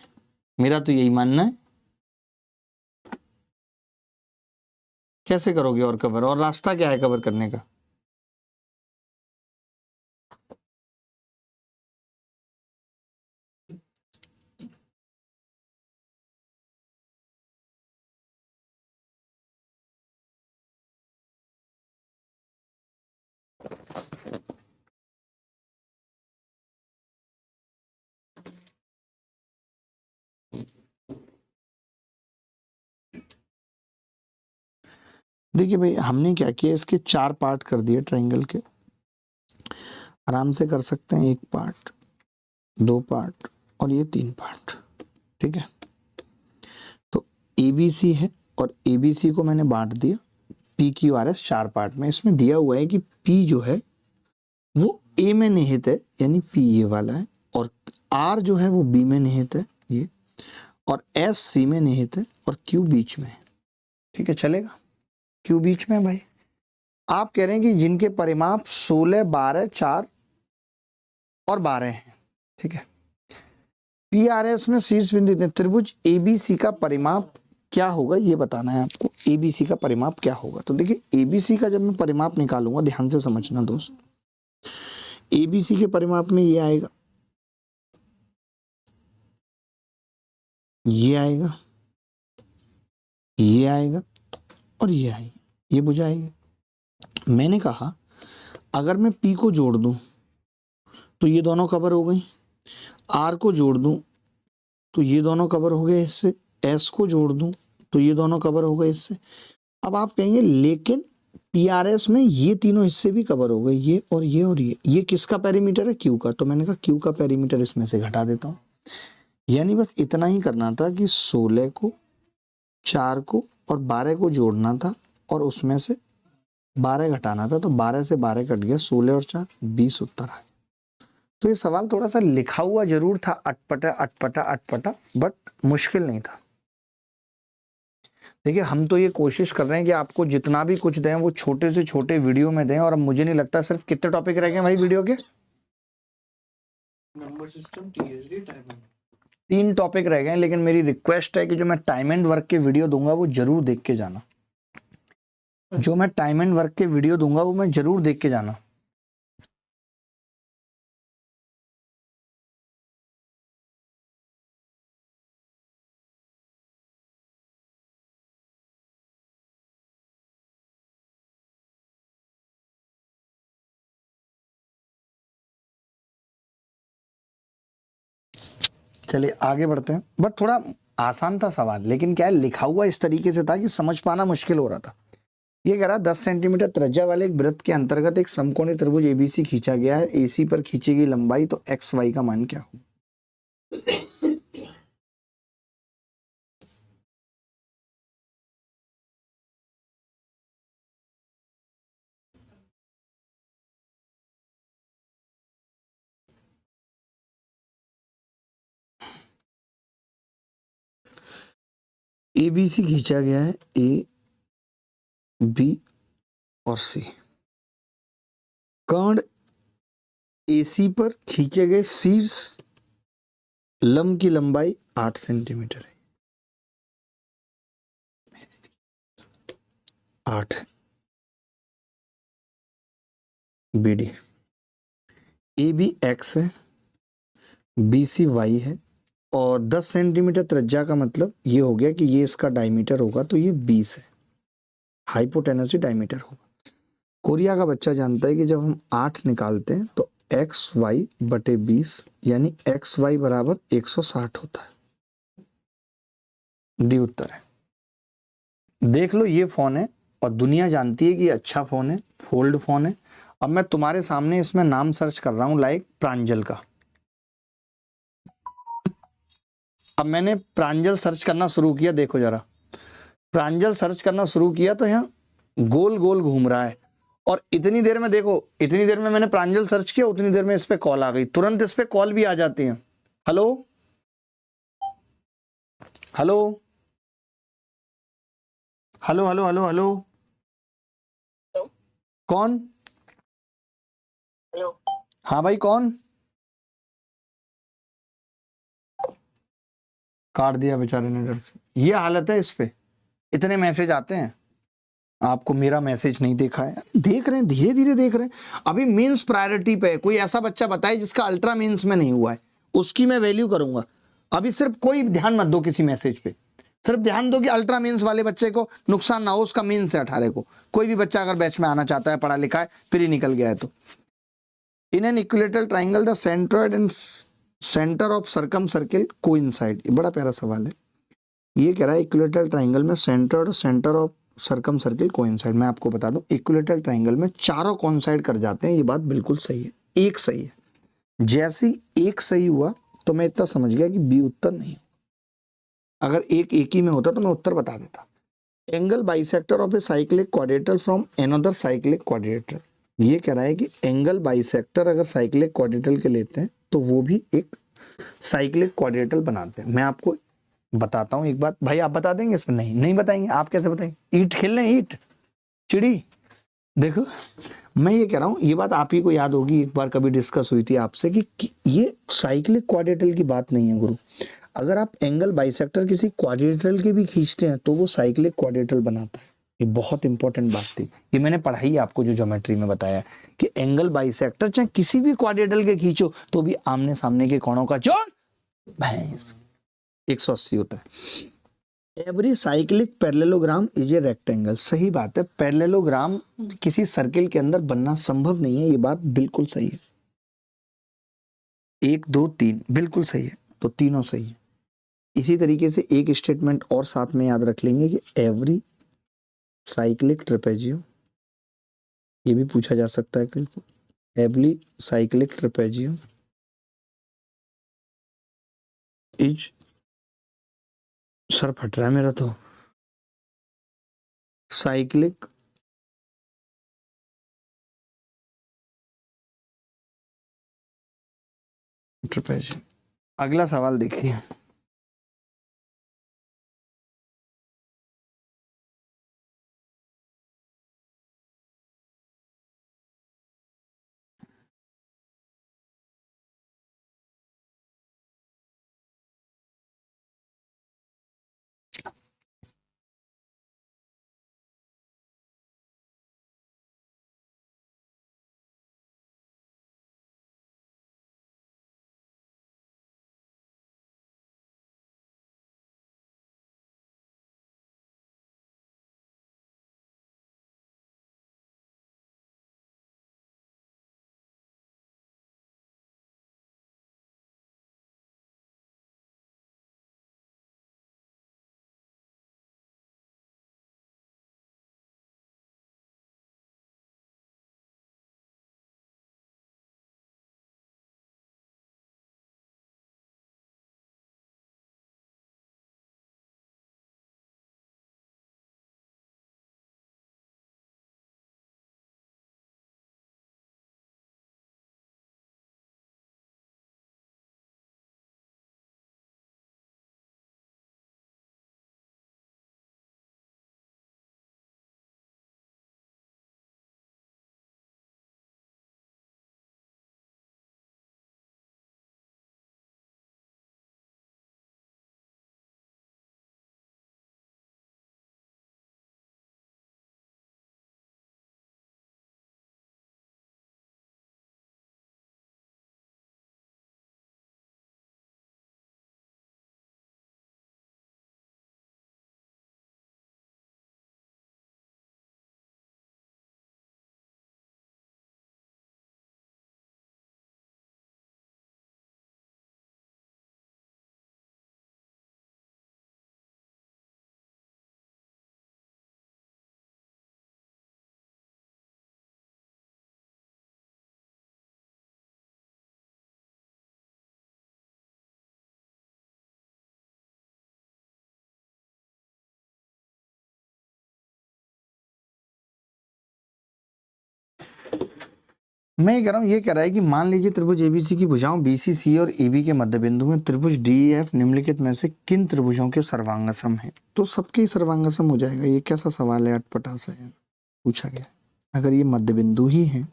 मेरा तो यही मानना है। कैसे करोगे और कवर, और रास्ता क्या है कवर करने का? देखिए भाई, हमने क्या किया, इसके 4 पार्ट कर दिए ट्रायंगल के। आराम से कर सकते हैं, 1 पार्ट, 2 पार्ट और ये 3 पार्ट। ठीक है, तो ABC है और ABC को मैंने बांट दिया PQRS 4 पार्ट में। इसमें दिया हुआ है कि P जो है वो A में निहित है, यानी P ये वाला है, और R जो है वो B में निहित है ये, और S C में निहित है, और Q बीच में है। ठीक है, चलेगा? Q बीच में है भाई। आप कह रहे हैं कि जिनके परिमाप 16, 12, 4 और 12 हैं। ठीक है, PRS में शीर्ष बिंदु त्रिभुज ABC का परिमाप क्या होगा ये बताना है आपको। ABC का परिमाप क्या होगा? तो देखिए, ABC का जब मैं परिमाप निकालूंगा, ध्यान से समझना दोस्त, ABC के परिमाप में ये आएगा, ये आएगा, ये आएगा और ये आएगा, ये बुझाएगा। मैंने कहा अगर मैं P को जोड़ दूं तो ये दोनों कवर हो गई, R को जोड़ दूं तो ये दोनों कवर हो गए इससे, S को जोड़ दूं तो ये दोनों कवर हो गए इससे। अब आप कहेंगे लेकिन PRS में ये तीनों हिस्से भी कवर हो गए, ये और ये और ये किसका पेरीमीटर है? Q का। तो मैंने कहा Q का पेरीमीटर इसमें से घटा देता हूं। यानी बस इतना ही करना था कि 16 को, 4 को और 12 को जोड़ना था और उसमें से 12 घटाना था। तो 12 से 12 कट गया, 16 और 4 20 उत्तर आ गया। तो ये सवाल थोड़ा सा लिखा हुआ जरूर था, अटपटा अटपटा अटपटा, बट मुश्किल नहीं था। देखिए, हम तो ये कोशिश कर रहे हैं कि आपको जितना भी कुछ दें वो छोटे से छोटे वीडियो में दें। और अब मुझे नहीं लगता, सिर्फ कितने टॉपिक रह गए भाई वीडियो के? Number system, TSD, timing, 3 topic रह गए। लेकिन मेरी रिक्वेस्ट है कि जो मैं टाइम एंड वर्क के वीडियो दूंगा वो जरूर देख के जाना। जो मैं टाइम एंड वर्क के वीडियो दूंगा वो मैं जरूर देख के जाना। चलिए आगे बढ़ते हैं। बट थोड़ा आसान था सवाल, लेकिन क्या है, लिखा हुआ इस तरीके से था कि समझ पाना मुश्किल हो रहा था। ये कह रहा 10 सेंटीमीटर त्रिज्या वाले एक वृत्त के अंतर्गत एक समकोणीय त्रिभुज ABC खींचा गया है। AC पर खींची गई लंबाई तो XY का मान क्या हो? ABC खींचा गया है, A, B और C। कर्ण AC पर खींचे गए शीर्ष लंब की लंबाई 8 सेंटीमीटर है। 8 है। BD, AB X है, BC Y है, और 10 सेंटीमीटर त्रिज्या का मतलब ये हो गया कि ये इसका डायमीटर होगा, तो ये 20 है। हाइपोटेनसी डायमीटर होगा। कोरिया का बच्चा जानता है कि जब हम 8 निकालते हैं तो XY बटे 20 यानी XY बराबर 160 होता है। डी उत्तर है। देख लो, ये फोन है और दुनिया जानती है कि अच्छा फोन है, फोल्ड फोन है। अब मैं तुम्हारे सामने इसमें नाम सर्च कर रहा हूं, लाइक प्रांजल का। अब मैंने प्रांजल सर्च करना शुरू किया, देखो जरा, प्रांजल सर्च करना शुरू किया तो यहाँ गोल गोल घूम रहा है। और इतनी देर में देखो, इतनी देर में मैंने प्रांजल सर्च किया, उतनी देर में इस पे कॉल आ गई, तुरंत इस पे कॉल भी आ जाती है। Hello hello hello hello hello hello. कौन? हेलो। हाँ भाई कौन? काट दिया बेचारे ने डर से। ये हालत है इस पे, इतने मैसेज आते हैं। आपको मेरा मैसेज नहीं देखा है? देख रहे हैं, धीरे धीरे देख रहे हैं। अभी मेंस प्रायोरिटी पे है। कोई ऐसा बच्चा बताए जिसका अल्ट्रा मेंस में नहीं हुआ है, उसकी मैं वैल्यू करूंगा। अभी सिर्फ कोई ध्यान मत दो किसी मैसेज पे, सिर्फ ध्यान दो कि अल्ट्रा मेंस वाले बच्चे को नुकसान ना हो, उसका मेंस है 18 को। कोई भी बच्चा अगर बैच में आना चाहता है, पढ़ा लिखा है, फिर ही निकल गया है तो। In an equilateral triangle the centroid and centre of circum circle coincide. ये बड़ा प्यारा सवाल है। ये कह रहा है इक्विलेटरल ट्राइंगल में सेंटर और centre of circum circle coincide. मैं आपको बता दूं, इक्विलेटरल ट्राइंगल में चारों कोइंसाइड कर जाते हैं। ये बात बिल्कुल सही है, एक सही है। जैसे ही एक सही हुआ तो मैं इतना समझ गया कि बी उत्तर नहीं। अगर एक ही में होता तो मैं उत्तर बता देता। Angle bisector of a cyclic quadrilateral from another cyclic quadrilateral. ये कह रहा है कि एंगल बाइसेक्टर अगर साइक्लिक क्वाड्रेटल के लेते हैं तो वो भी एक साइक्लिक क्वाड्रेटल बनाते हैं। मैं आपको बताता हूं एक बात। भाई आप बता देंगे इसमें? नहीं बताएंगे। आप कैसे बताएंगे? ईंट खेल रहे हैं, ईंट चिड़ी। देखो मैं ये कह रहा हूं, ये बात आप ही को याद होगी, एक बार कभी डिस्कस हुई थी आपसे कि ये साइक्लिक क्वाड्रेटल की बात नहीं है गुरु। अगर आप एंगल बाइसेक्टर किसी क्वाड्रेटल के भी खींचते हैं तो वो साइक्लिक क्वाड्रेटल बनाता है। ये बहुत इंपॉर्टेंट बात थी, ये मैंने पढ़ाई आपको जो ज्योमेट्री में बताया कि एंगल बाइसेक्टर चाहे किसी भी क्वाड्रेटल के खींचो तो भी आमने सामने के कोणों का जोड़ भैंस 180 होता है। Every cyclic parallelogram is a rectangle. सही बात है, पैरेललोग्राम किसी सर्किल के अंदर बनना संभव नहीं है। ये बात बिल्कुल सही है। 1 2 3 बिल्कुल सही है, तो तीनों सही है। इसी तरीके से एक स्टेटमेंट और साथ में याद रख लेंगे कि एवरी साइक्लिक ट्रेपेजियम, ये भी पूछा जा सकता है कल को। Every cyclic trapezium is, sir फट रहा है मेरा तो, साइक्लिक ट्रेपेजियम। अगला सवाल देखिए। मैं ये कह रहा हूँ, ये कह रहा है कि मान लीजिए त्रिभुज एबीसी की भुजाओं बीसी सी और एबी के मध्य बिंदु में त्रिभुज डीईएफ निम्नलिखित में से किन त्रिभुजों के सर्वांगसम है? तो सबके सर्वांगसम हो जाएगा। ये कैसा सवाल है, अटपटा सा है, पूछा गया। अगर ये मध्य बिंदु ही है,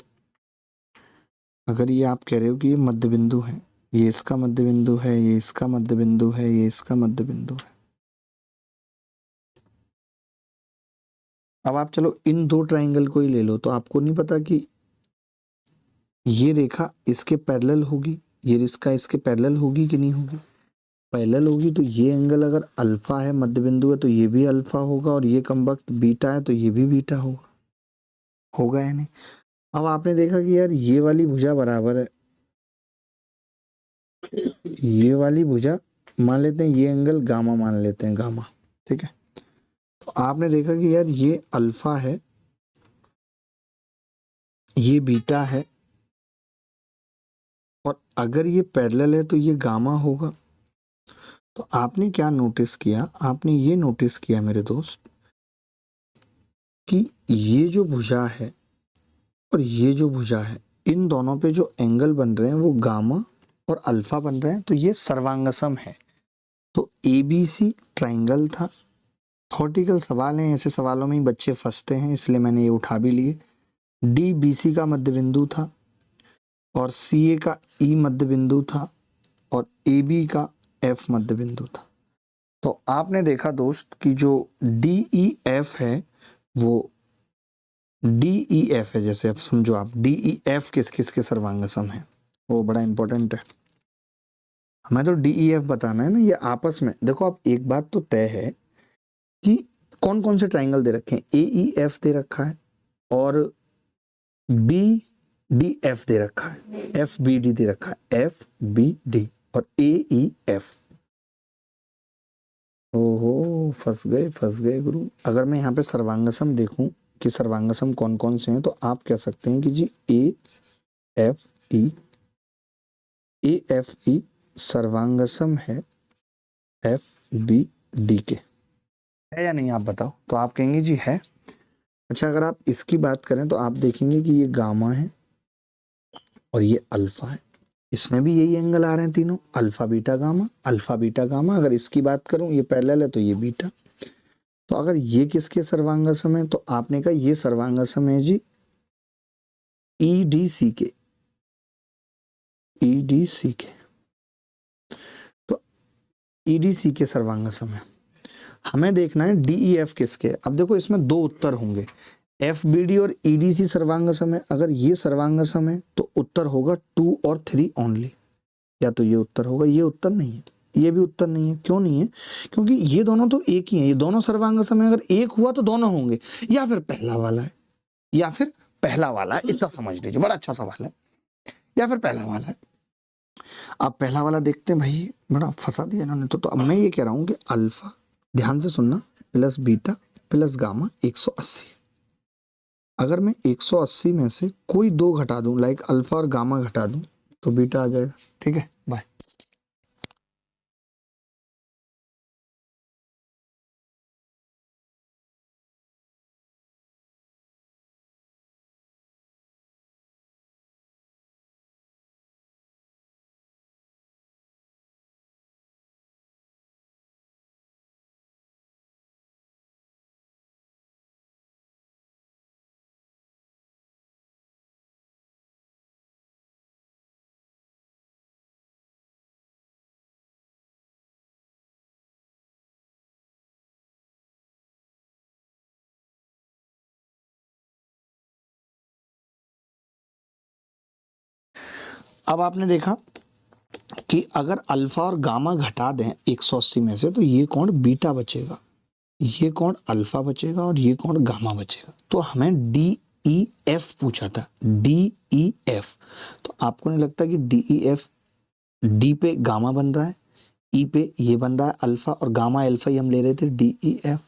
अगर ये आप कह रहे हो कि ये मध्य बिंदु है, ये इसका मध्य बिंदु है, ये इसका मध्य बिंदु है, ये इसका मध्य बिंदु है। अब आप चलो इन दो ट्राइंगल को ही ले लो, तो आपको नहीं पता कि ये रेखा इसके पैरेलल होगी, ये इसका इसके पैरेलल होगी कि नहीं होगी। पैरेलल होगी तो ये एंगल अगर अल्फा है, मध्य बिंदु है, तो ये भी अल्फा होगा, और ये कम वक्त बीटा है तो ये भी बीटा होगा। होगा या नहीं। अब आपने देखा कि यार ये वाली भुजा बराबर है, ये वाली भुजा मान लेते हैं, ये एंगल गामा मान लेते हैं, गामा। ठीक है, तो आपने देखा कि यार ये अल्फा है, ये बीटा है, और अगर ये पैरेलल है तो ये गामा होगा। तो आपने क्या नोटिस किया, आपने ये नोटिस किया मेरे दोस्त कि ये जो भुजा है और ये जो भुजा है, इन दोनों पे जो एंगल बन रहे हैं वो गामा और अल्फा बन रहे हैं, तो ये सर्वांगसम है। तो ABC ट्राइंगल था। थॉटिकल सवाल हैं, ऐसे सवालों में ही बच्चे फंसते हैं, इसलिए मैंने ये उठा भी लिए। DBC का मध्य बिंदु था, और CA का E मध्य बिंदु था, और AB का F मध्य बिंदु था। तो आपने देखा दोस्त कि जो DEF है वो DEF है, जैसे अब समझो आप DEF किस किस के सर्वांगसम है, वो बड़ा इंपॉर्टेंट है। हमें तो DEF बताना है ना, ये आपस में देखो। आप एक बात तो तय है कि कौन कौन से ट्राइंगल दे रखे हैं। AEF दे रखा है, और BDF दे रखा है, FBD दे रखा है, FBD और AEF। ओहो, फंस गए गुरु। अगर मैं यहाँ पे सर्वांगसम देखूं कि सर्वांगसम कौन कौन से हैं, तो आप कह सकते हैं कि जी AFE सर्वांगसम है FBD के। है या नहीं, आप बताओ। तो आप कहेंगे जी है। अच्छा, अगर आप इसकी बात करें तो आप देखेंगे कि ये गामा है और ये अल्फा है, इसमें भी यही एंगल आ रहे हैं तीनों, alpha beta gamma, alpha beta gamma. अगर इसकी बात करूं, ये पैरेलल है तो ये बीटा। तो अगर ये किसके सर्वांगसम है, तो आपने कहा ये सर्वांगसम है जी EDC के, EDC के। तो EDC के सर्वांगसम है। हमें देखना है DEF किसके। अब देखो इसमें दो उत्तर होंगे, FBD और EDC सर्वांगसम है। अगर ये सर्वांगसम है तो उत्तर होगा 2 और 3 ओनली। या तो ये उत्तर होगा, ये उत्तर नहीं है, ये भी उत्तर नहीं है। क्यों नहीं है? क्योंकि ये दोनों तो एक ही हैं, ये दोनों सर्वांगसम है। अगर एक हुआ तो दोनों होंगे, या फिर पहला वाला है, या फिर पहला वाला है। इतना समझ लीजिए, बड़ा अच्छा सवाल है। या फिर पहला वाला है। अब पहला वाला देखते हैं भाई, बड़ा फंसा दिया इन्होंने। तो अब मैं ये कह रहा हूँ कि अल्फा, ध्यान से सुनना, प्लस बीटा प्लस गामा 180। अगर मैं 180 में से कोई दो घटा दूं, लाइक अल्फा और गामा घटा दूं, तो बीटा आ जाएगा। ठीक है, बाय। अब आपने देखा कि अगर अल्फा और गामा घटा दें 180 में से, तो ये कोण बीटा बचेगा, ये कोण अल्फा बचेगा, और ये कोण गामा बचेगा। तो हमें DEF पूछा था, DEF। तो आपको नहीं लगता कि DEF, D पे गामा बन रहा है, E पे ये बन रहा है अल्फा, और गामा अल्फा ही हम ले रहे थे, DEF।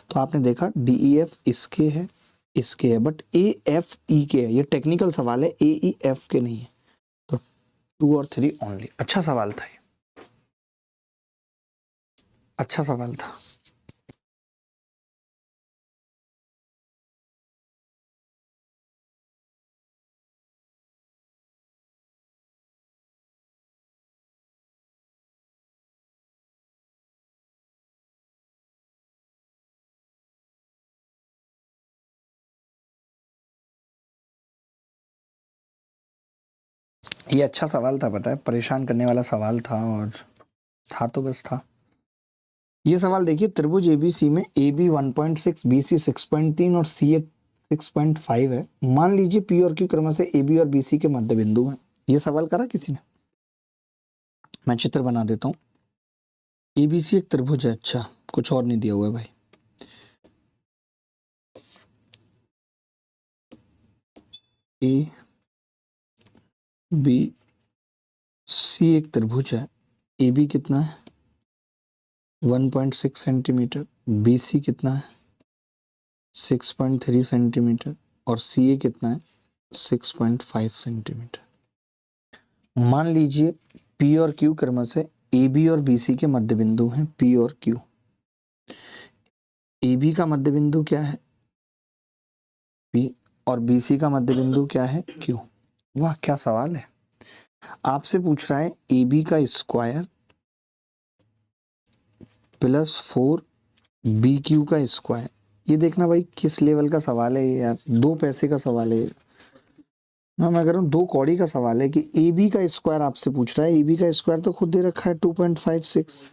तो आपने देखा DEF इसके है, इसके है, बट AFE के है। ये टेक्निकल सवाल है, AEF के नहीं है। तो 2 और 3 ओनली। अच्छा सवाल था ये, अच्छा सवाल था। ये अच्छा सवाल था, पता है, परेशान करने वाला सवाल था, और था तो बस था। ये सवाल देखिए, त्रिभुज एबीसी में ए बी 1.6, बी सी 6.3 और सी ए 6.5 है। मान लीजिए पी और क्यू क्रम से ए बी और बी सी के मध्य बिंदु हैं। ये सवाल करा किसी ने? मैं चित्र बना देता हूँ। एबीसी एक त्रिभुज है, अच्छा कुछ और नहीं दिया हुआ है भाई। ए बी सी एक त्रिभुज है। ए बी कितना है? 1.6 सेंटीमीटर। बी सी कितना है? 6.3 सेंटीमीटर। और सी ए कितना है? 6.5 सेंटीमीटर। मान लीजिए पी और क्यू क्रम से ए बी और बी सी के मध्य बिंदु हैं, पी और क्यू। ए बी का मध्य बिंदु क्या है? पी। और बी सी का मध्य बिंदु क्या है? क्यू। वाह क्या सवाल है। आपसे पूछ रहा है ए बी का स्क्वायर प्लस 4 बी क्यू का स्क्वायर। ये देखना भाई किस लेवल का सवाल है ये यार, 2 पैसे का सवाल है ना, मैं कह रहा हूँ 2 कौड़ी का सवाल है कि ए बी का स्क्वायर आपसे पूछ रहा है। ए बी का स्क्वायर तो खुद दे रखा है 2.56,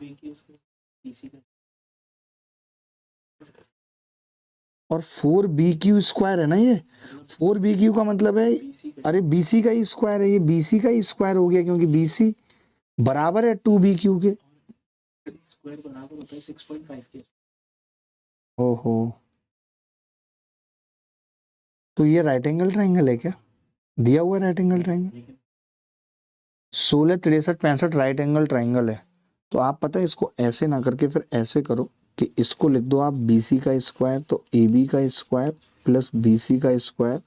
और 4 बी क्यू स्क्वायर है ना ये। 4 बी क्यू का मतलब है, अरे बी सी का ही स्क्वायर है, ये बी सी का ही स्क्वायर हो गया, क्योंकि बी सी बराबर है 2 बी क्यू के। स्क्वायर बराबर होता है 6.5 के। ओहो, तो ये राइट एंगल ट्राइंगल है क्या? दिया हुआ right angle triangle 16 63 65 right angle triangle है। तो आप पता है इसको ऐसे ना करके फिर ऐसे करो कि इसको लिख दो आप बी सी का स्क्वायर, तो ए बी का स्क्वायर प्लस बी सी का स्क्वायर,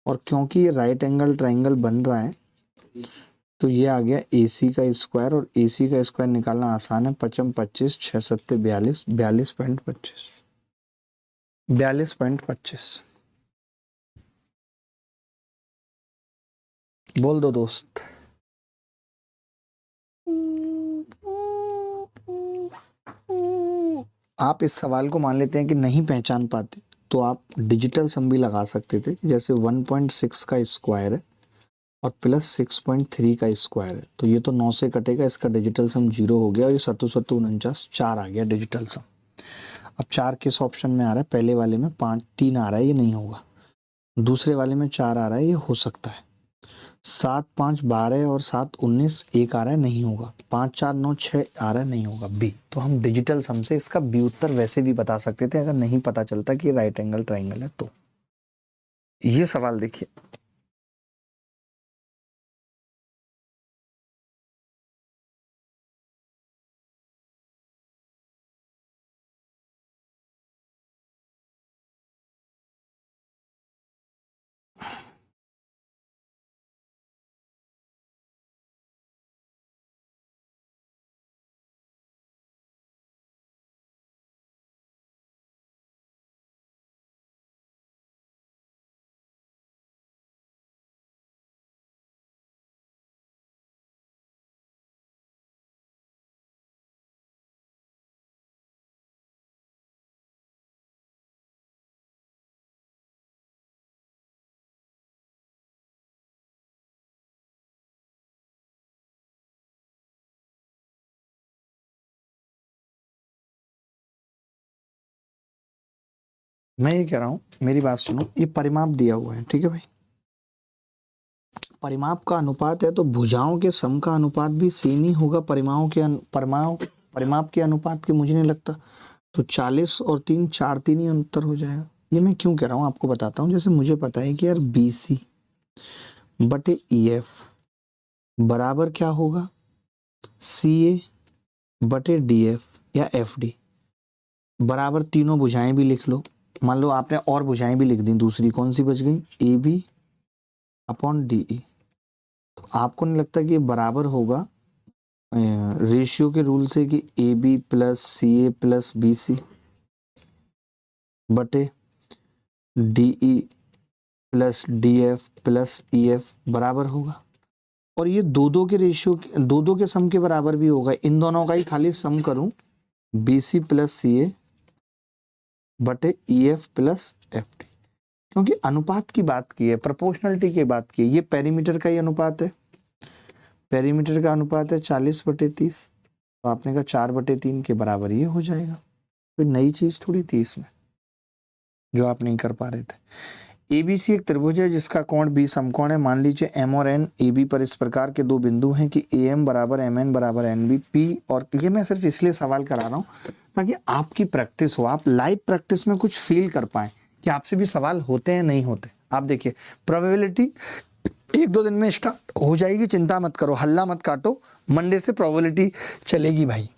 और क्योंकि ये राइट एंगल ट्राइंगल बन रहा है तो ये आ गया ए सी का स्क्वायर, और ए सी का स्क्वायर निकालना आसान है, 55 25 6 7 42 42.25 42.25। बोल दो दोस्त। आप इस सवाल को मान लेते हैं कि नहीं पहचान पाते तो आप डिजिटल सम भी लगा सकते थे, जैसे 1.6 का स्क्वायर है और प्लस 6.3 का स्क्वायर है, तो ये तो 9 से कटेगा, इसका डिजिटल सम 0 हो गया, और ये 7 7 49 4 आ गया डिजिटल सम। अब 4 किस ऑप्शन में आ रहा है? पहले वाले में 5 3 आ रहा है, ये नहीं होगा। दूसरे वाले में 4 आ रहा है, ये हो सकता है। 7 5 12 और 7 19 1 आ रहा है, नहीं होगा। 5 4 9 6 आ रहा है, नहीं होगा, बी। तो हम डिजिटल सम से इसका बी उत्तर वैसे भी बता सकते थे अगर नहीं पता चलता कि राइट एंगल ट्राइंगल है। तो ये सवाल देखिए, मैं ये कह रहा हूं, मेरी बात सुनो, ये परिमाप दिया हुआ है, ठीक है भाई। परिमाप का अनुपात है तो भुजाओं के सम का अनुपात भी सेम ही होगा परिमाप के अनुपात के, मुझे नहीं लगता। तो 40 और 3 4 3 ही अंतर हो जाएगा। ये मैं क्यों कह रहा हूँ आपको बताता हूँ। जैसे मुझे पता है कि यार बी सी बटे ई एफ बराबर क्या होगा? सी ए बटे डी एफ या एफ डी, बराबर तीनों भुजाएं भी लिख लो। मान लो आपने और भुजाएं भी लिख दी, दूसरी कौन सी बच गई? A B upon D E. तो आपको नहीं लगता कि ये बराबर होगा रेशियो के रूल से कि A B plus C A plus B C बटे D E plus D F plus E F बराबर होगा? और ये दो के रेशियो, दो के सम के बराबर भी होगा। इन दोनों का ही खाली सम करूं, बी सी प्लस सी ए बटे E F plus F D, क्योंकि अनुपात की बात की है, प्रोपोर्शनलिटी की बात की है, ये पेरीमीटर का ही अनुपात है। पेरीमीटर का अनुपात है 40/30, तो आपने कहा 4/3 के बराबर ये हो जाएगा। कोई नई चीज थोड़ी थी इसमें जो आप नहीं कर पा रहे थे। एबीसी एक त्रिभुज है जिसका कोण बी समकोण है। मान लीजिए एम और एन ए बी पर इस प्रकार के दो बिंदु हैं कि ए एम बराबर एम एन बराबर एन बी पी, और ये मैं सिर्फ इसलिए सवाल करा रहा हूँ ताकि आपकी प्रैक्टिस हो, आप लाइव प्रैक्टिस में कुछ फील कर पाए कि आपसे भी सवाल होते हैं नहीं होते। आप देखिए प्रोबेबिलिटी 1-2 दिन में स्टार्ट हो जाएगी, चिंता मत करो, हल्ला मत काटो, मंडे से प्रोबेबिलिटी चलेगी भाई।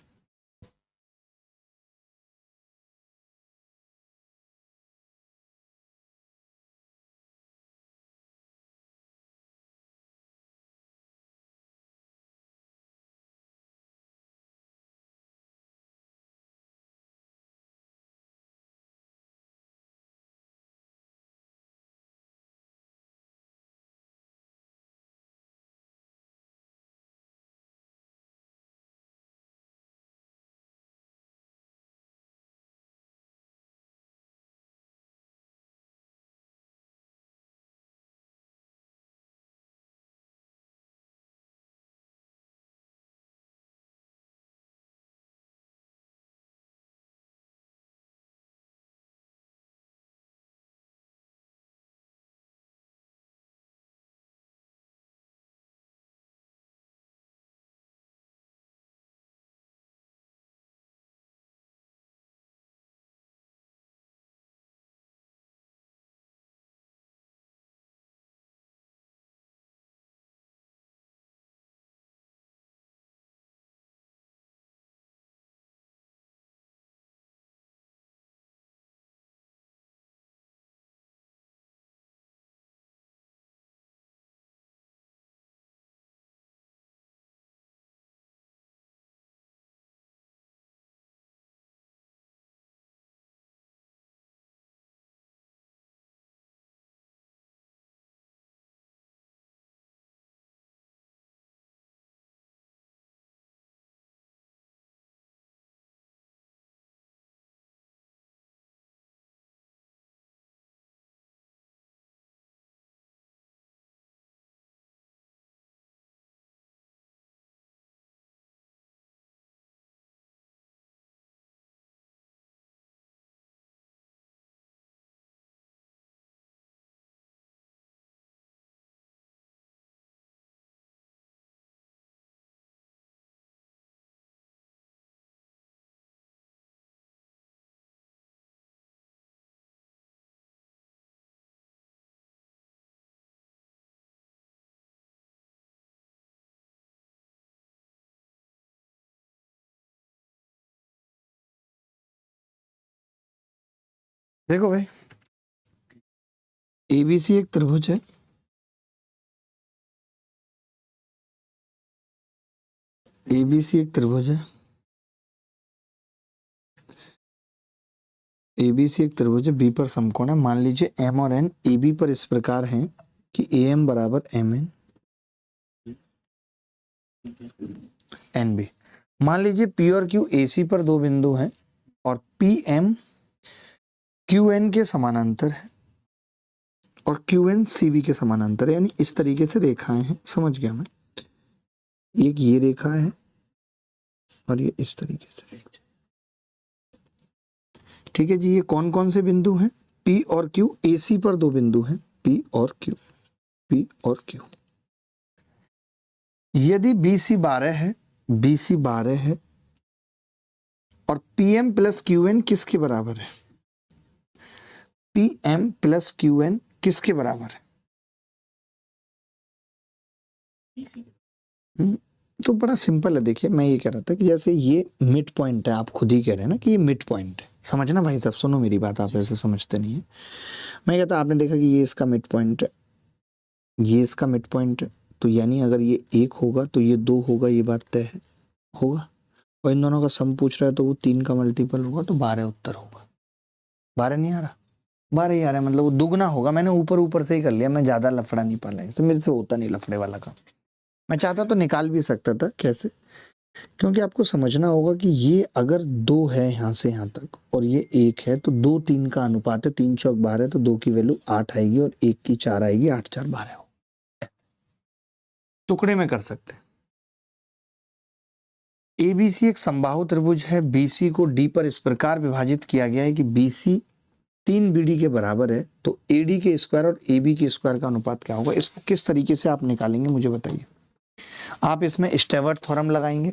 देखो भाई, एबीसी एक त्रिभुज है, एबीसी एक त्रिभुज है, एबीसी एक त्रिभुज है, बी पर समकोण है। मान लीजिए एम और एन ए बी पर इस प्रकार हैं कि ए एम बराबर एम एन एन बी। मान लीजिए पी और क्यू ए सी पर दो बिंदु हैं और पी एम क्यू एन के समानांतर है और क्यू एन सी बी के समानांतर है, यानी इस तरीके से रेखाएं हैं। समझ गया मैं, एक ये रेखा है और ये इस तरीके से रेखा। ठीक है जी, ये कौन कौन से बिंदु हैं? पी और क्यू, ए सी पर दो बिंदु हैं, पी और क्यू, पी और क्यू। यदि बी सी 12 है, बी सी 12 है और P M plus Q N किसके बराबर है? P M plus Q N किसके बराबर है? तो बड़ा सिंपल है। देखिए मैं ये कह रहा था कि जैसे ये मिड पॉइंट है, आप खुद ही कह रहे हैं ना कि ये मिड पॉइंट है। समझना भाई साहब, सुनो मेरी बात, आप ऐसे समझते नहीं है। मैं कहता आपने देखा कि ये इसका मिड पॉइंट है, ये इसका मिड पॉइंट है, तो यानी अगर ये 1 होगा तो ये 2 होगा, ये बात तय है, होगा। और इन दोनों का सम पूछ रहा है तो वो 3 का मल्टीपल होगा, तो 12 उत्तर होगा। 12 नहीं आ रहा? 12 ही आ रहा है, मतलब वो दुगना होगा। मैंने ऊपर ऊपर से ही कर लिया, मैं ज्यादा लफड़ा नहीं पाला, तो मेरे से होता नहीं लफड़े वाला काम। मैं चाहता तो निकाल भी सकता था, कैसे? क्योंकि आपको समझना होगा कि ये अगर 2 है यहाँ से यहाँ तक और ये 1 है, तो 2-3 का अनुपात है, 3 चौक 12, तो 2 की वैल्यू 8 आएगी और 1 की 4 आएगी, 8 4 12 हो। टुकड़े में कर सकते हैं। एबीसी एक समबाहु त्रिभुज है, बीसी को डी पर इस प्रकार विभाजित किया गया है कि बीसी 3BD के बराबर है, तो एडी के स्क्वायर और एबी के स्क्वायर का अनुपात क्या होगा? इसको किस तरीके से आप निकालेंगे मुझे बताइए। आप इसमें स्टेवर्ट थ्योरम लगाएंगे।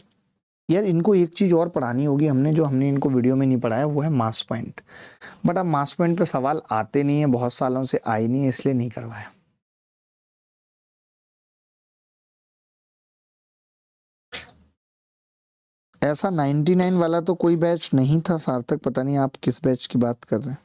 यार इनको एक चीज और पढ़ानी होगी, हमने इनको वीडियो में नहीं पढ़ाया, वो है मास पॉइंट। बट अब मास पॉइंट पे सवाल आते नहीं है, बहुत सालों से आए नहीं है, इसलिए नहीं करवाया। ऐसा 99 वाला तो कोई बैच नहीं था सार्थक, पता नहीं आप किस बैच की बात कर रहे हैं।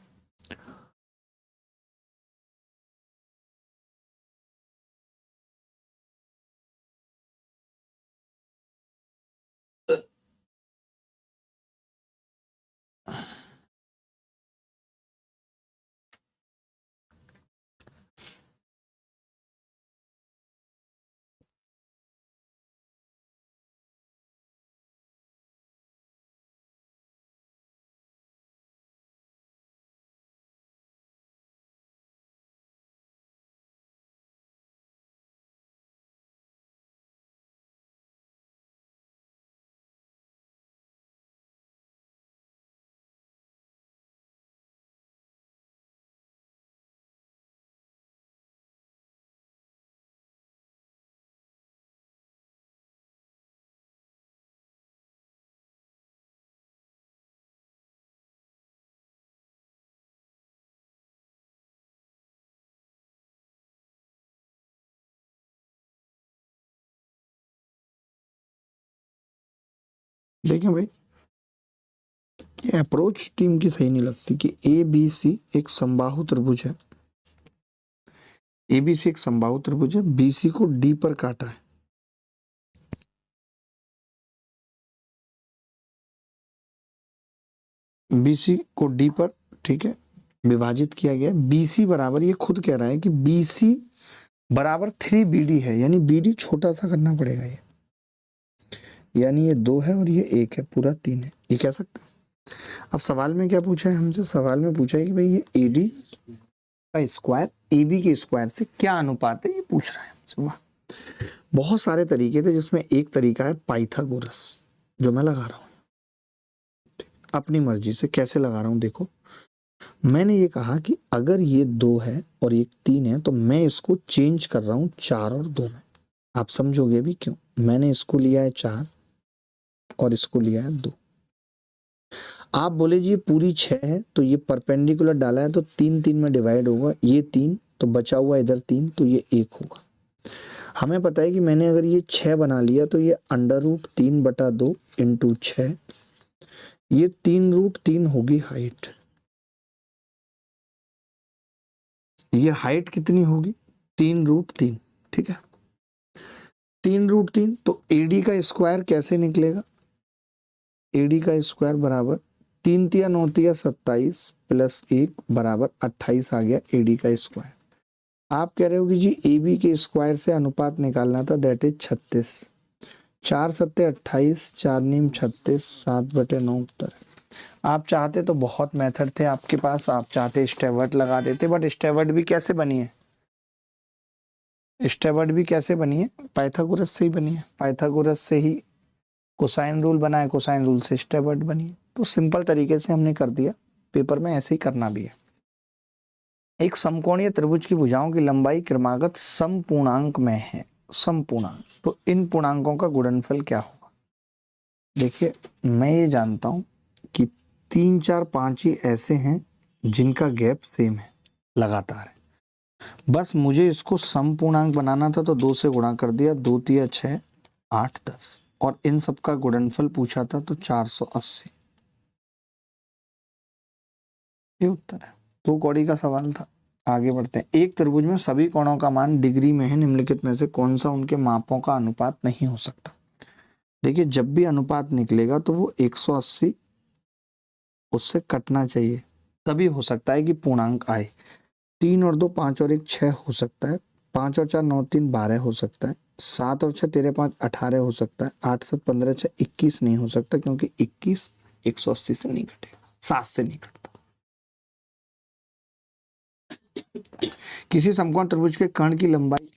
देखें भाई, ये अप्रोच टीम की सही नहीं लगती कि ए बी सी एक समबाहु त्रिभुज है। एबीसी एक समबाहु त्रिभुज है, बीसी को डी पर काटा है। बीसी को डी पर, ठीक है, विभाजित किया गया है। बीसी बराबर, ये खुद कह रहा है कि बीसी बराबर 3BD है, यानी बीडी छोटा सा करना पड़ेगा ये, यानी ये 2 है और ये 1 है, पूरा 3 है, ये कह सकते हैं। अब सवाल में क्या पूछा है हमसे? सवाल में पूछा है कि भाई ये एडी का स्क्वायर एबी के स्क्वायर से क्या अनुपात है, ये पूछ रहा है हमसे। वाह, बहुत सारे तरीके थे, जिसमें एक तरीका है पाइथागोरस, जो मैं लगा रहा हूँ अपनी मर्जी से। कैसे लगा रहा हूँ देखो, मैंने ये कहा कि अगर ये 2 है और ये 3 है, तो मैं इसको चेंज कर रहा हूँ 4 और 2 में। आप समझोगे भी क्यों। मैंने इसको लिया है 4 और इसको लिया है 2। आप बोले जी ये पूरी 6 है, तो ये परपेंडिकुलर डाला है तो 3 में डिवाइड होगा, ये 3 तो बचा हुआ इधर 3, तो ये 1 होगा। हमें पता है कि मैंने अगर ये 6 बना लिया तो ये √3/2 इंटू 6, ये 3√3 होगी हाइट। ये हाइट कितनी होगी? 3√3, ठीक है। 3√3, तो एडी का स्क्वायर कैसे निकलेगा? एडी का स्क्वायर बराबर 3 तिया 9 तिया 27 प्लस 1 बराबर 28 आ गया एडी का स्क्वायर। आप कह रहे हो कि जी एबी के स्क्वायर से अनुपात निकालना था, दैट इज 36। 4 सत्ते 28, 4 नीम 36, 7/9 उत्तर। आप चाहते तो बहुत मेथड थे आपके पास, आप चाहते स्टेवर्ट लगा देते, बट स्टेवर्ट भी कैसे बनी है? स्टेवर्ट भी कैसे बनी है? पाइथागोरस से ही बनी है। पाइथागोरस से ही कोसाइन रूल बना है, कोसाइन रूल से स्टेवर्ट बनी है। तो सिंपल तरीके से हमने कर दिया, पेपर में ऐसे ही करना भी है। एक समकोणीय त्रिभुज की भुजाओं की लंबाई क्रमागत समपूर्णांक में है। समपूर्णांक, तो इन पूर्णांकों का गुणनफल क्या होगा? देखिए, मैं ये जानता हूं कि 3 4 5 ही ऐसे हैं जिनका गैप सेम है, लगातार है। बस मुझे इसको समपूर्णांक बनाना था, तो 2 से गुणा कर दिया, 2 तिया 6, 8 10, और इन सब का गुणनफल पूछा था तो 480। ये उत्तर है। 2 कौड़ी का सवाल था। आगे बढ़ते हैं। एक त्रिभुज में सभी कोणों का मान डिग्री में है, निम्नलिखित में से कौन सा उनके मापों का अनुपात नहीं हो सकता? देखिए, जब भी अनुपात निकलेगा तो वो 180 उससे कटना चाहिए, तभी हो सकता है कि पूर्णांक आए। 3 और 2 5 और 1 6 हो सकता है, 5 और 4 9 3 12 हो सकता है, 7 और 6 13 5 18 हो सकता है, 8 7 15 6 21 नहीं हो सकता, क्योंकि 21 180 से नहीं कटेगा, 7 से नहीं कटता। किसी समकोण त्रिभुज के कर्ण की लंबाई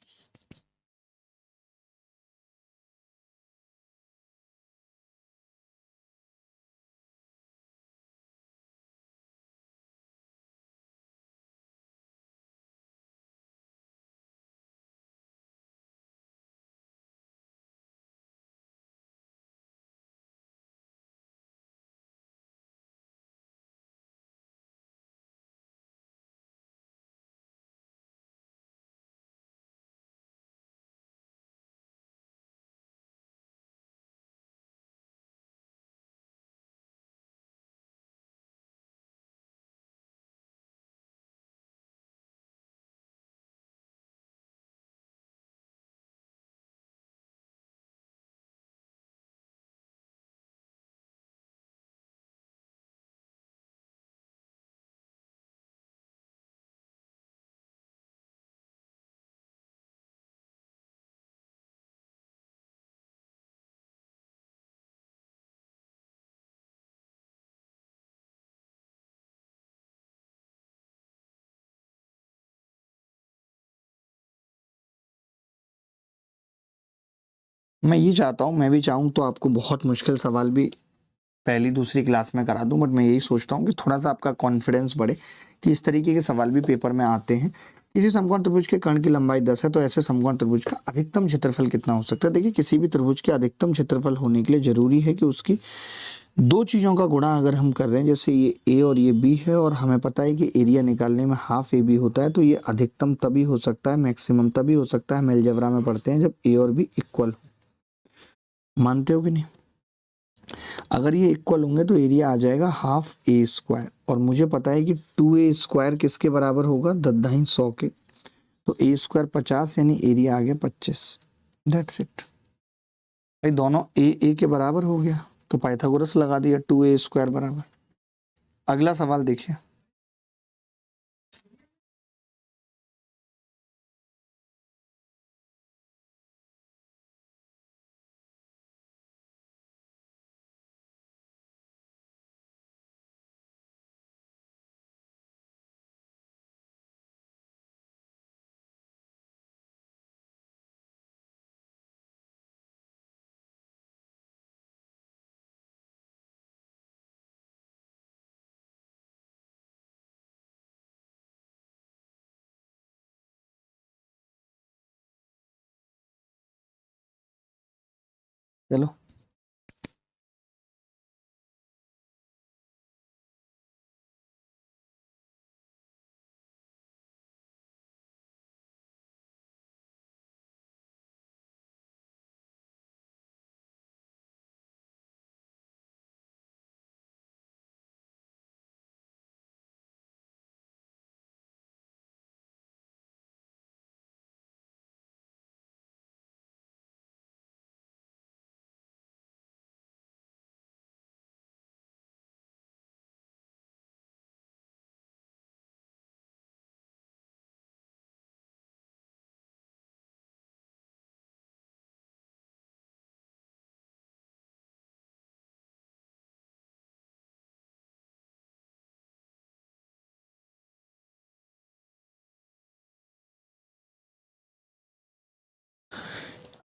मैं ये चाहता हूँ, मैं भी चाहूँ तो आपको बहुत मुश्किल सवाल भी पहली दूसरी क्लास में करा दूं, बट मैं यही सोचता हूँ कि थोड़ा सा आपका कॉन्फिडेंस बढ़े कि इस तरीके के सवाल भी पेपर में आते हैं। किसी समकोण त्रिभुज के कर्ण की लंबाई 10 है तो ऐसे समकोण त्रिभुज का अधिकतम क्षेत्रफल कितना हो सकता है। देखिए, किसी भी त्रिभुज के अधिकतम क्षेत्रफल होने के लिए जरूरी है कि उसकी दो चीजों का गुणा अगर हम कर रहे हैं, जैसे ये ए और ये बी है और हमें पता है कि एरिया निकालने में हाफ ए बी होता है, तो ये अधिकतम तभी हो सकता है, मैक्सिमम तभी हो सकता है, हम अलजेब्रा में पढ़ते हैं, जब ए और बी इक्वल हो। मानते हो कि नहीं? अगर ये इक्वल होंगे तो एरिया आ जाएगा हाफ ए स्क्वायर, और मुझे पता है कि 2a स्क्वायर किसके बराबर होगा, 10 के। तो ए स्क्वायर 50 यानी एरिया आ गया 25। दैट्स इट भाई, दोनों ए के बराबर हो गया तो पाइथागोरस लगा दिया, 2a स्क्वायर बराबर। अगला सवाल देखिए। चलो,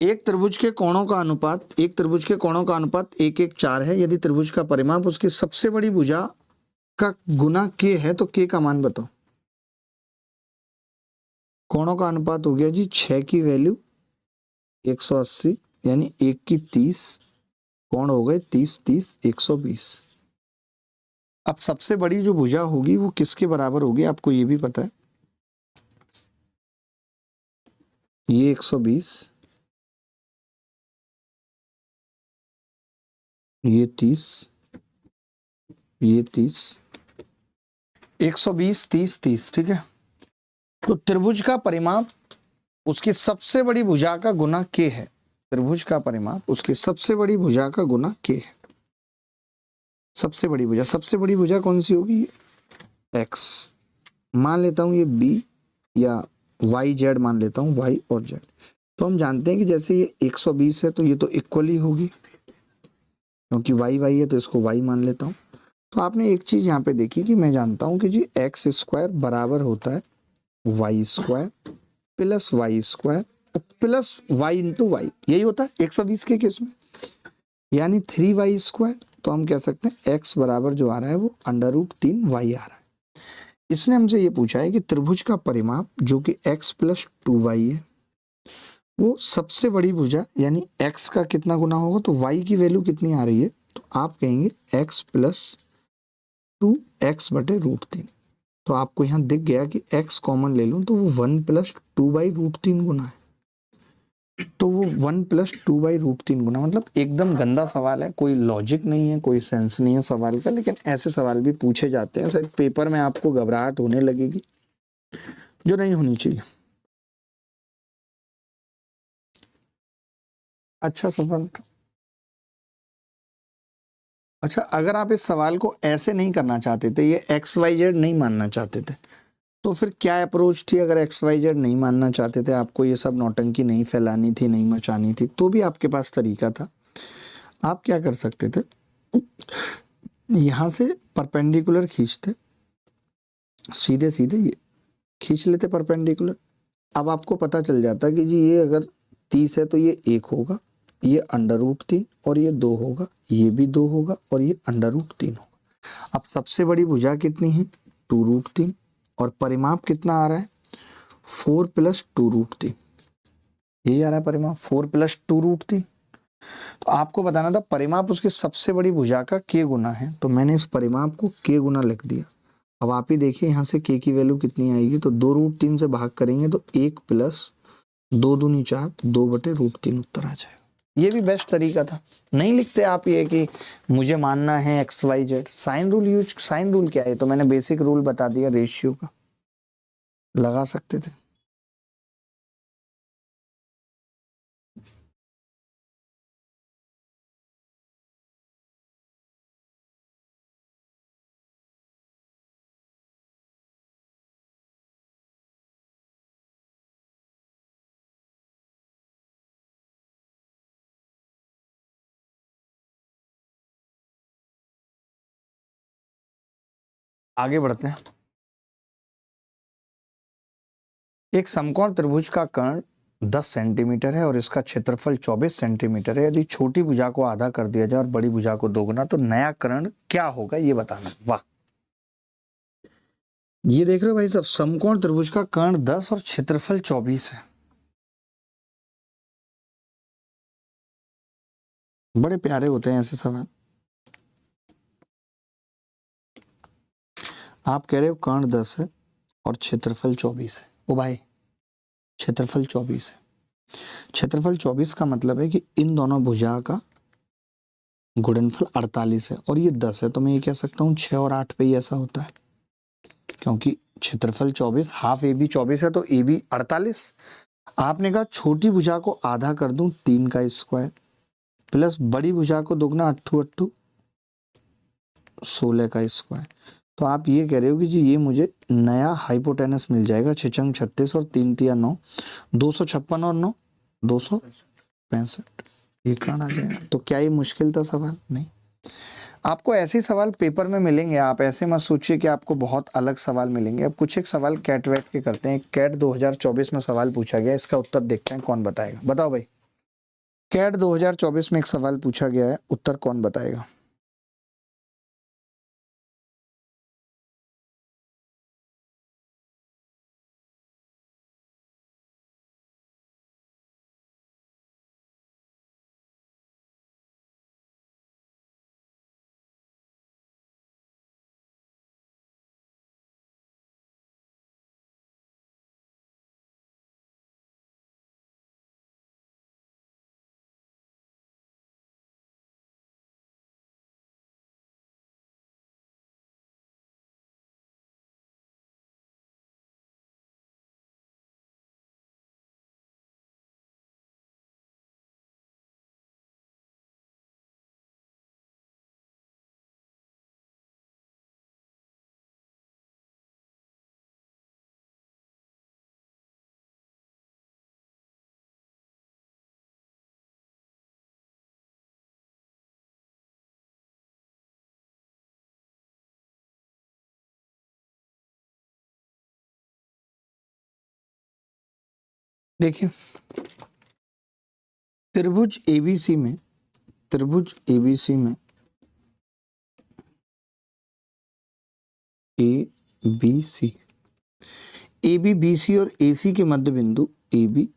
एक त्रिभुज के कोणों का अनुपात, एक त्रिभुज के कोणों का अनुपात 1:1:4 है। यदि त्रिभुज का परिमाप उसकी सबसे बड़ी भुजा का गुना के है तो के का मान बताओ। कोणों का अनुपात हो गया जी 6 की वैल्यू 180, यानी 1 की 30, कोण हो गए 30 30 120। अब सबसे बड़ी जो भुजा होगी वो किसके बराबर होगी, आपको ये भी पता है। ये 120, ये 30, ये 30, 120 30 30, ठीक है। तो त्रिभुज का परिमाप उसकी सबसे बड़ी भुजा का गुना के है। त्रिभुज का परिमाप उसकी सबसे बड़ी भुजा का गुना के है। सबसे बड़ी भुजा, सबसे बड़ी भुजा कौन सी होगी, एक्स। मान लेता हूं ये बी या वाई जेड मान लेता हूं, वाई और जेड। तो हम जानते हैं कि जैसे ये 120 है तो ये तो इक्वल ही होगी, क्योंकि वाई वाई है तो इसको वाई मान लेता हूं। तो आपने एक चीज यहाँ पे देखी कि मैं जानता हूं कि जी एक्स स्क्वायर बराबर होता है Y square plus Y square plus Y into Y, यही होता है 120 के केस में, यानी 3y स्क्वायर। तो हम कह सकते हैं x बराबर जो आ रहा है वो √3y आ रहा है। इसने हमसे ये पूछा है कि त्रिभुज का परिमाप जो कि x + 2y है, वो सबसे बड़ी भुजा यानी x का कितना गुना होगा, तो y की वैल्यू कितनी आ रही है, तो आप कहेंगे x + 2x/√3। तो आपको यहाँ दिख गया कि x कॉमन ले लूं तो वो 1 + 2/√3 गुना है। तो वो 1 + 2/√3 गुना, मतलब एकदम गंदा सवाल है, कोई लॉजिक नहीं है, कोई सेंस नहीं है सवाल का, लेकिन ऐसे सवाल भी पूछे जाते हैं। शायद पेपर में आपको घबराहट होने लगेगी जो नहीं होनी चाहिए। अच्छा सवाल था। अच्छा, अगर आप इस सवाल को ऐसे नहीं करना चाहते थे, ये XYZ नहीं मानना चाहते थे, तो फिर क्या अप्रोच थी? अगर XYZ नहीं मानना चाहते थे, आपको ये सब नौटंकी नहीं फैलानी थी, नहीं मचानी थी, तो भी आपके पास तरीका था। आप क्या कर सकते थे, यहां से परपेंडिकुलर खींचते, सीधे सीधे ये खींच लेते परपेंडिकुलर। अब आपको पता चल जाता कि जी ये अगर 30 है तो ये 1 होगा, ये √3 और ये 2 होगा, ये भी 2 होगा और ये √3 होगा। अब सबसे बड़ी भुजा कितनी है? 2√3 और परिमाप कितना आ रहा है? 4 + 2√3। यही आ रहा है परिमाप 4 + 2√3। तो आपको बताना था परिमाप उसकी सबसे बड़ी भुजा का k गुना है, तो मैंने इस परिमाप को k गुना लिख दिया। अब आप ही देखिए यहाँ से k की वैल्यू कितनी आएगी, तो 2√3 से भाग करेंगे तो 1 + 2 दूनी 4, 2/√3 उत्तर आ जाएगा। ये भी बेस्ट तरीका था। नहीं लिखते आप ये कि मुझे मानना है XYZ, sine rule use, sine rule क्या है, तो मैंने बेसिक रूल बता दिया, रेशियो का लगा सकते थे। आगे बढ़ते हैं। एक समकोण त्रिभुज का कर्ण 10 सेंटीमीटर है और इसका क्षेत्रफल 24 सेंटीमीटर है। यदि छोटी भुजा को आधा कर दिया जाए और बड़ी भुजा को दोगुना, तो नया कर्ण क्या होगा, ये बताना। वाह, ये देख रहे हो भाई सब, समकोण त्रिभुज का कर्ण 10 और क्षेत्रफल 24 है। बड़े प्यारे होते हैं ऐसे सवाल। आप कह रहे हो कर्ण 10 है और क्षेत्रफल 24 है। ओ भाई, क्षेत्रफल 24 है। क्षेत्रफल 24 का मतलब है कि इन दोनों भुजा का गुणनफल 48 है और ये 10 है, तो मैं ये कह सकता हूँ 6 और 8 पे ही ऐसा होता है, क्योंकि क्षेत्रफल 24, हाफ AB 24 है तो AB 48। आपने कहा छोटी भुजा को आधा कर दूं 3 का स्क्वायर प्लस बड़ी भुजा को दोगुना 8 16 का स्क्वायर। तो आप ये कह रहे हो कि जी ये मुझे नया हाइपोटेनस मिल जाएगा, 6 36 और 3 3 9, 256 और 9 265। ये कर्ण आ जाएगा। तो क्या ये मुश्किल था सवाल? नहीं। आपको ऐसे ही सवाल पेपर में मिलेंगे, आप ऐसे मत सोचिए कि आपको बहुत अलग सवाल मिलेंगे। अब कुछ एक सवाल कैट वैट के करते हैं। कैट 2024 में सवाल पूछा गया, इसका उत्तर देखते हैं कौन बताएगा। बताओ भाई, कैट 2024 में एक सवाल पूछा गया है, उत्तर कौन बताएगा? देखिए, त्रिभुज ABC में, त्रिभुज ABC में ABC, AB BC और AC के मध्य बिंदु AB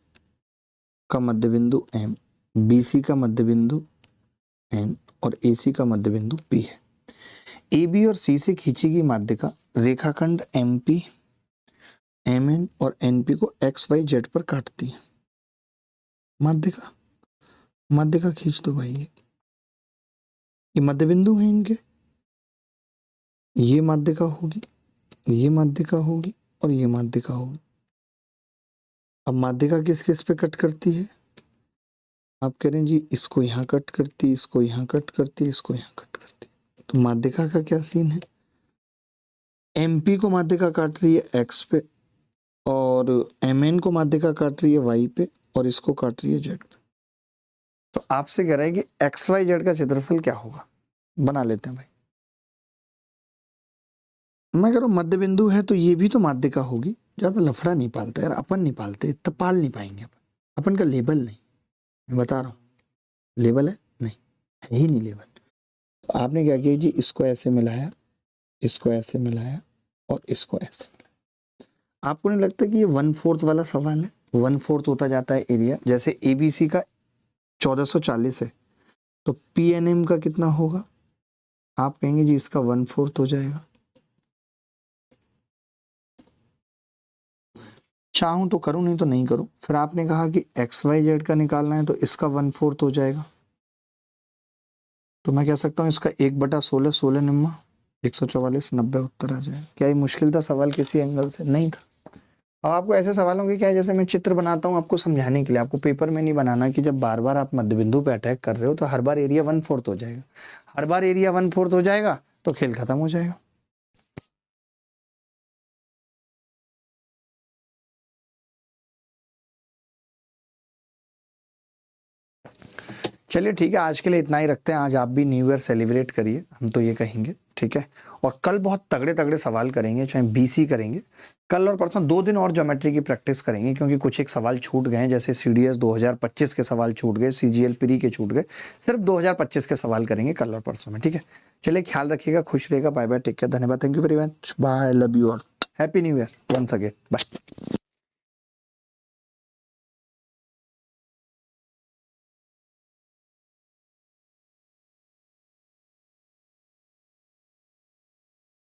का मध्य बिंदु M, BC का मध्य बिंदु N और AC का मध्य बिंदु P है। AB और C से खींची गई माध्यिका रेखाखंड MP, MN और NP को XYZ पर काटती है। माध्यिका, माध्यिका खींच दो भाई। ये मध्य बिंदु है इनके, ये माध्यिका होगी, ये माध्यिका होगी और ये माध्यिका होगी। अब माध्यिका किस किस पे कट करती है? आप कह रहे हैं जी इसको यहाँ कट करती है, इसको यहाँ कट करती है, इसको यहाँ कट करती है। तो माध्यिका का क्या सीन है? MP को माध्यिका काट रही है X पे और MN को माध्यिका काट रही है Y पे और इसको काट रही है Z पे। तो आपसे कह रहा है कि XYZ का क्षेत्रफल क्या होगा? बना लेते हैं भाई। मैं कह रहा हूँ मध्य बिंदु है तो ये भी तो माध्यिका होगी। ज्यादा लफड़ा नहीं पालते यार, अपन नहीं पालते, इतना पाल नहीं पाएंगे अपन का लेबल नहीं, मैं बता रहा हूँ। लेवल है नहीं, है ही नहीं लेवल। तो आपने क्या किया जी, इसको ऐसे मिलाया, इसको ऐसे मिलाया और इसको ऐसे। आपको नहीं लगता कि ये 1/4 वाला सवाल है? 1/4 होता जाता है एरिया। जैसे एबीसी का 1440 है तो पीएनएम का कितना होगा? आप कहेंगे जी इसका 1/4 हो जाएगा। चाहूं तो करूं, नहीं तो नहीं करूं। फिर आपने कहा कि एक्स वाई जेड का निकालना है तो इसका 1/4 हो जाएगा। तो मैं कह सकता हूं इसका 1/16, 16 निम्मा 144, 90 उत्तर आ जाएगा। क्या ये मुश्किल था सवाल किसी एंगल से? नहीं था। अब आपको ऐसे सवालों की क्या है, जैसे मैं चित्र बनाता हूँ आपको समझाने के लिए, आपको पेपर में नहीं बनाना कि जब बार बार आप मध्य बिंदु पे अटैक कर रहे हो तो हर बार एरिया 1/4 हो जाएगा। हर बार एरिया 1/4 हो जाएगा तो खेल खत्म हो जाएगा। चलिए ठीक है, आज के लिए इतना ही रखते हैं। आज आप भी न्यू ईयर सेलिब्रेट करिए, हम तो ये कहेंगे, ठीक है। और कल बहुत तगड़े तगड़े सवाल करेंगे, चाहे बीसी करेंगे। कल और परसों 2 दिन और ज्योमेट्री की प्रैक्टिस करेंगे, क्योंकि कुछ एक सवाल छूट गए हैं, जैसे सीडीएस 2025 के सवाल छूट गए, सीजीएल प्री के छूट गए। सिर्फ 2025 के सवाल करेंगे कल और परसों में, ठीक है। चलिए ख्याल रखिएगा, खुश रहिएगा, बाय बाय, टेक केयर, धन्यवाद, thank you very much, bye, love you all, happy new year once again, bye.